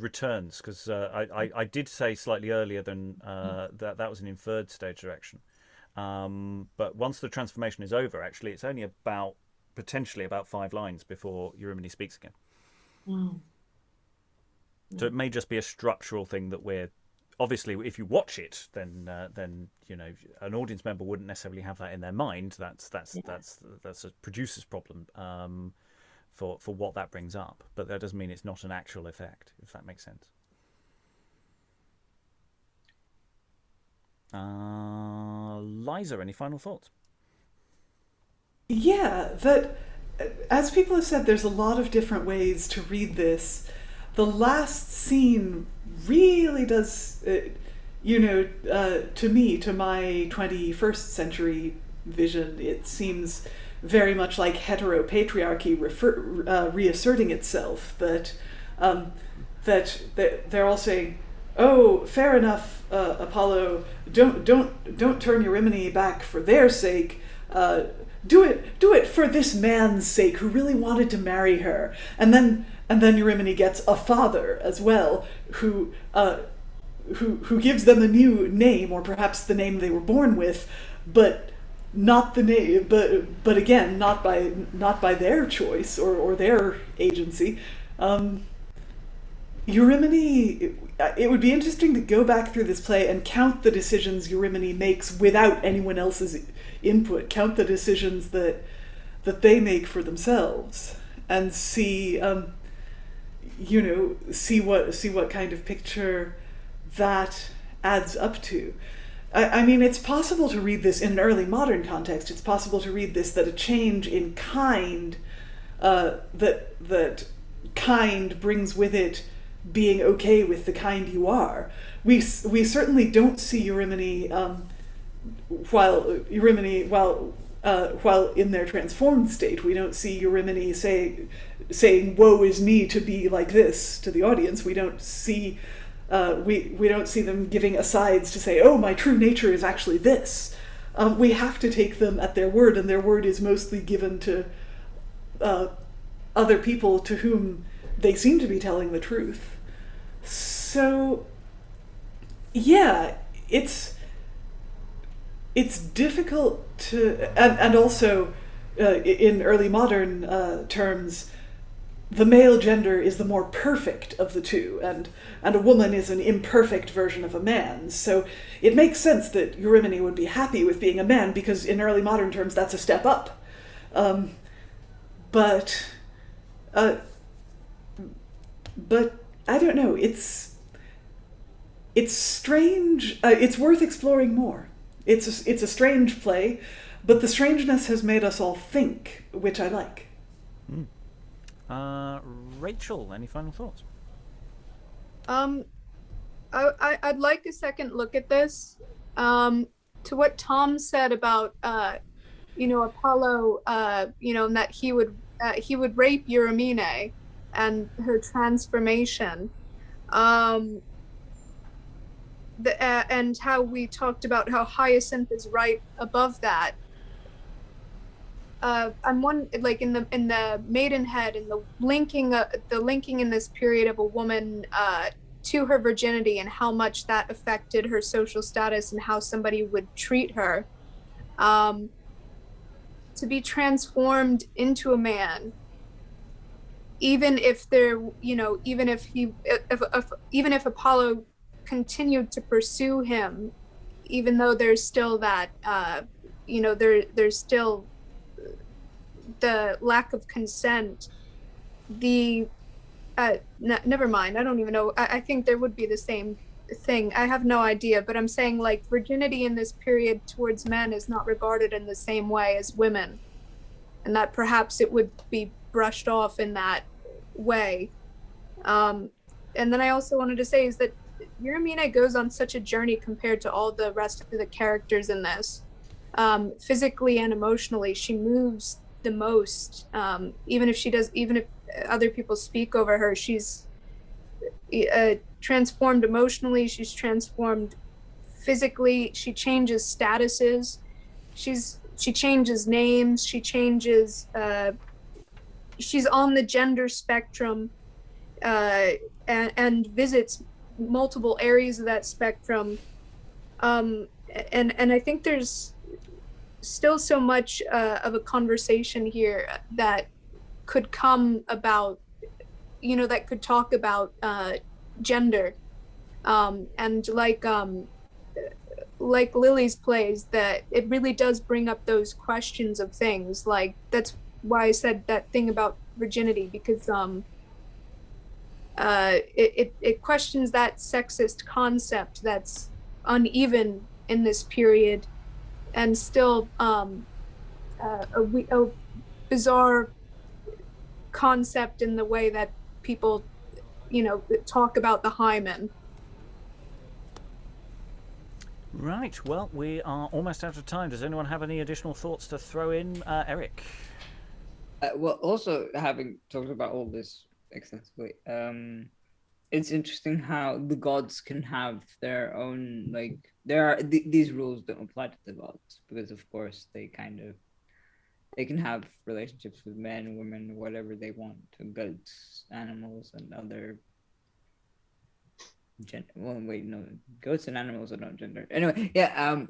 returns, because I did say slightly earlier than that was an inferred stage direction. But once the transformation is over, actually, it's only potentially about 5 lines before Eurymine speaks again. So it may just be a structural thing that we're obviously, if you watch it, then an audience member wouldn't necessarily have that in their mind. That's a producer's problem for what that brings up. But that doesn't mean it's not an actual effect, if that makes sense. Liza, any final thoughts? Yeah, that as people have said, there's a lot of different ways to read this. The last scene really does, to me, to my 21st century vision, it seems very much like heteropatriarchy reasserting itself. That they're all saying, "Oh, fair enough, Apollo. Don't turn Eurymine back for their sake. Do it for this man's sake who really wanted to marry her." And then Eurymine gets a father as well, who who gives them a new name, or perhaps the name they were born with, but not the name, but again, not by their choice or their agency. Eurymené, it would be interesting to go back through this play and count the decisions Eurymené makes without anyone else's input, count the decisions that they make for themselves, and see, see what kind of picture that adds up to. I mean, it's possible to read this in an early modern context. It's possible to read this that a change in kind, that kind brings with it being okay with the kind you are. We certainly don't see Eurymené while in their transformed state. We don't see Eurymené saying "woe is me" to be like this to the audience. We don't see we don't see them giving asides to say, "Oh, my true nature is actually this." We have to take them at their word, and their word is mostly given to other people to whom they seem to be telling the truth. So, yeah, it's difficult to, and also in early modern terms, the male gender is the more perfect of the two, and a woman is an imperfect version of a man. So it makes sense that Eurymené would be happy with being a man, because in early modern terms that's a step up. But I don't know. It's strange. It's worth exploring more. It's a strange play, but the strangeness has made us all think, which I like. Rachael, any final thoughts? I'd like a second look at this. To what Tom said about Apollo, and that he would rape Eurymine and her transformation. And how we talked about how Hyacinth is right above that. I'm one, like in the Maidenhead, and the linking in this period of a woman to her virginity, and how much that affected her social status and how somebody would treat her. To be transformed into a man, even if Apollo continued to pursue him, even though there's still that, there's still the lack of consent. Never mind. I don't even know. I think there would be the same thing. I have no idea, but I'm saying, like, virginity in this period towards men is not regarded in the same way as women, and that perhaps it would be brushed off in that way. And then I also wanted to say is that Eurymine goes on such a journey compared to all the rest of the characters in this. Physically and emotionally, she moves the most. Even if other people speak over her, she's transformed emotionally, she's transformed physically, she changes statuses, she changes names, she changes, she's on the gender spectrum, and visits multiple areas of that spectrum. And I think there's still so much of a conversation here that could come about, that could talk about gender, and like Lily's plays, that it really does bring up those questions of things. Like, that's why I said that thing about virginity, because it questions that sexist concept that's uneven in this period, and still a bizarre concept in the way that people, talk about the hymen. Right, well, we are almost out of time. Does anyone have any additional thoughts to throw in? Eric? Well, also, having talked about all this extensively, it's interesting how the gods can have their own, like, these rules don't apply to the gods, because of course they can have relationships with men, women, whatever they want, goats, animals, and other gender. Well, wait, no, goats and animals are not gender. Anyway, yeah.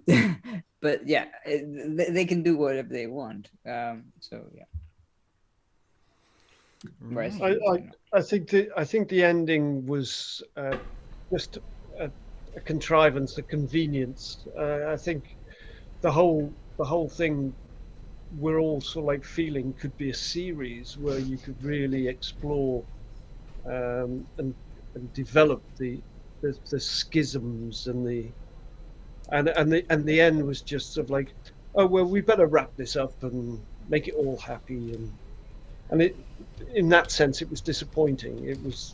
But yeah, they can do whatever they want. So yeah. Whereas humans cannot. I think the ending was just a contrivance, a convenience. I think the whole thing we're all sort of like feeling could be a series where you could really explore and develop the schisms and the end was just sort of like, oh well, we better wrap this up and make it all happy, and it, in that sense, it was disappointing. It was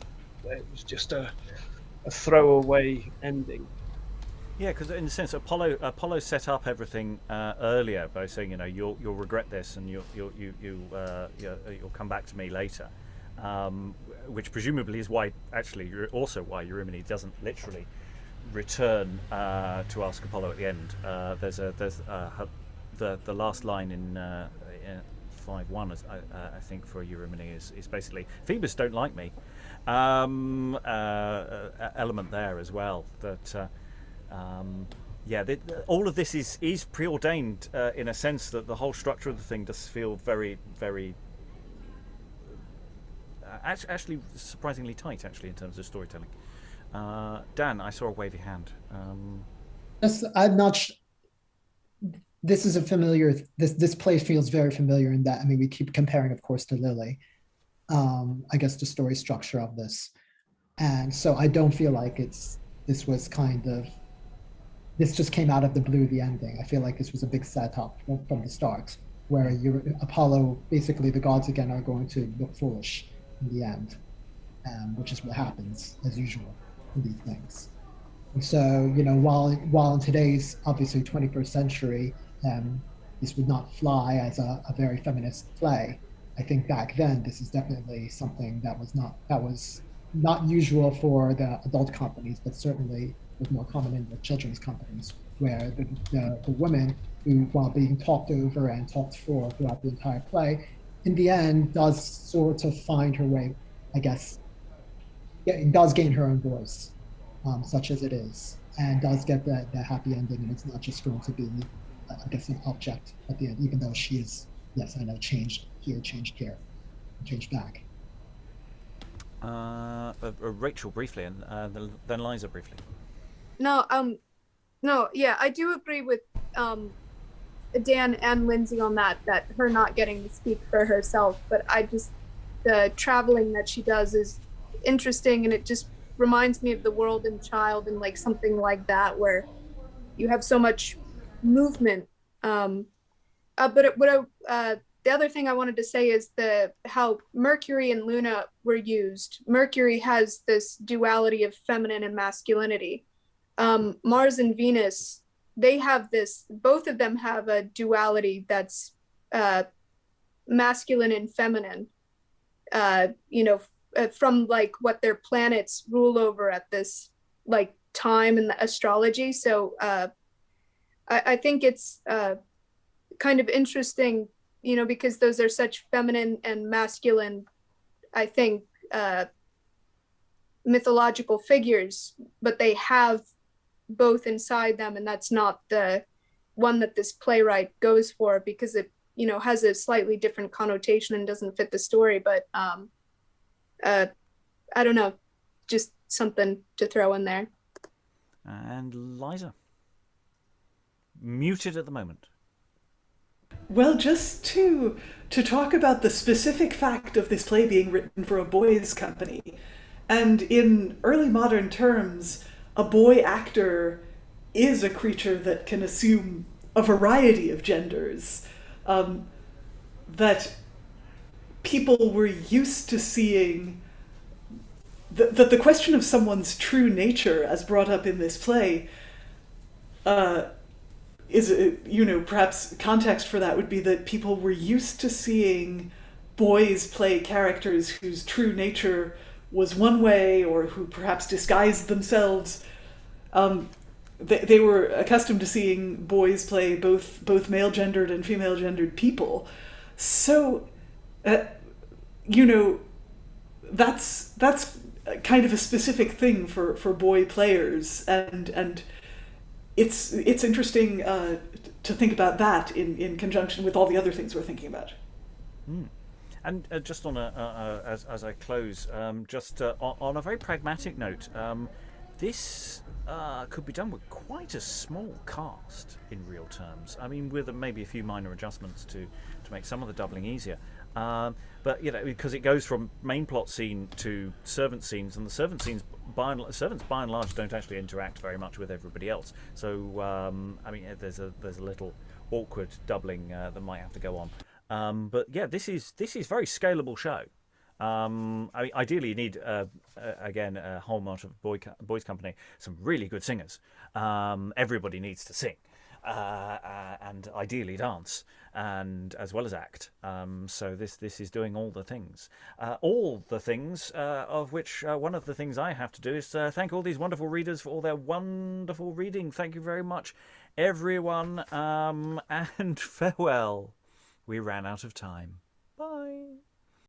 just a throwaway ending. Yeah, because in a sense, Apollo set up everything earlier by saying, you'll regret this, and you'll come back to me later, which presumably is why Eurymine doesn't literally return to ask Apollo at the end. There's the last line in 5.1, I think, for Eurymine is basically Phoebus don't like me. Element there as well that. All of this is preordained in a sense that the whole structure of the thing does feel very, very actually surprisingly tight, actually, in terms of storytelling. Dan, I saw a wavy hand. I'm not. This is a familiar. This play feels very familiar in that. I mean, we keep comparing, of course, to Lily. I guess the story structure of this, and so I don't feel like this was kind of. This just came out of the blue, the ending. I feel like this was a big setup from the start, where Apollo, basically the gods again are going to look foolish in the end, which is what happens as usual in these things. And so, while in today's obviously 21st century, this would not fly as a very feminist play, I think back then this is definitely something that was not usual for the adult companies, but certainly was more common in the children's companies, where the woman who, while being talked over and talked for throughout the entire play, in the end does sort of find her way, I guess, does gain her own voice, such as it is, and does get the happy ending, and it's not just going to be, I guess, an object at the end, even though she is, yes, I know, changed here, changed back. Rachael briefly, and then Liza briefly. No, yeah, I do agree with Dan and Lynsey on that her not getting to speak for herself, but the traveling that she does is interesting, and it just reminds me of The World and Child and like something like that, where you have so much movement. The other thing I wanted to say is how Mercury and Luna were used. Mercury has this duality of feminine and masculinity. Mars and Venus, they have both of them have a duality that's masculine and feminine, from like what their planets rule over at this like time in the astrology. So I think it's kind of interesting, because those are such feminine and masculine, I think, mythological figures, but they have both inside them, and that's not the one that this playwright goes for, because it has a slightly different connotation and doesn't fit the story. But I don't know, just something to throw in there. And Liza, muted at the moment. Well, just to talk about the specific fact of this play being written for a boys' company, and in early modern terms, a boy actor is a creature that can assume a variety of genders, that people were used to seeing that the question of someone's true nature, as brought up in this play, is, perhaps context for that would be that people were used to seeing boys play characters whose true nature was one way, or who perhaps disguised themselves. They were accustomed to seeing boys play both male-gendered and female-gendered people. So, that's kind of a specific thing for boy players, and it's interesting to think about that in conjunction with all the other things we're thinking about. And just on as I close, on a very pragmatic note, this could be done with quite a small cast in real terms. I mean, with maybe a few minor adjustments to make some of the doubling easier. But because it goes from main plot scene to servant scenes, and the servant scenes servants by and large don't actually interact very much with everybody else. So I mean, there's a little awkward doubling that might have to go on. But yeah, this is very scalable show. I mean, ideally, you need again a hallmark of boys' company, some really good singers. Everybody needs to sing. And ideally dance, and as well as act. So this is doing all the things. Of which one of the things I have to do is thank all these wonderful readers for all their wonderful reading. Thank you very much, everyone, and farewell. We ran out of time.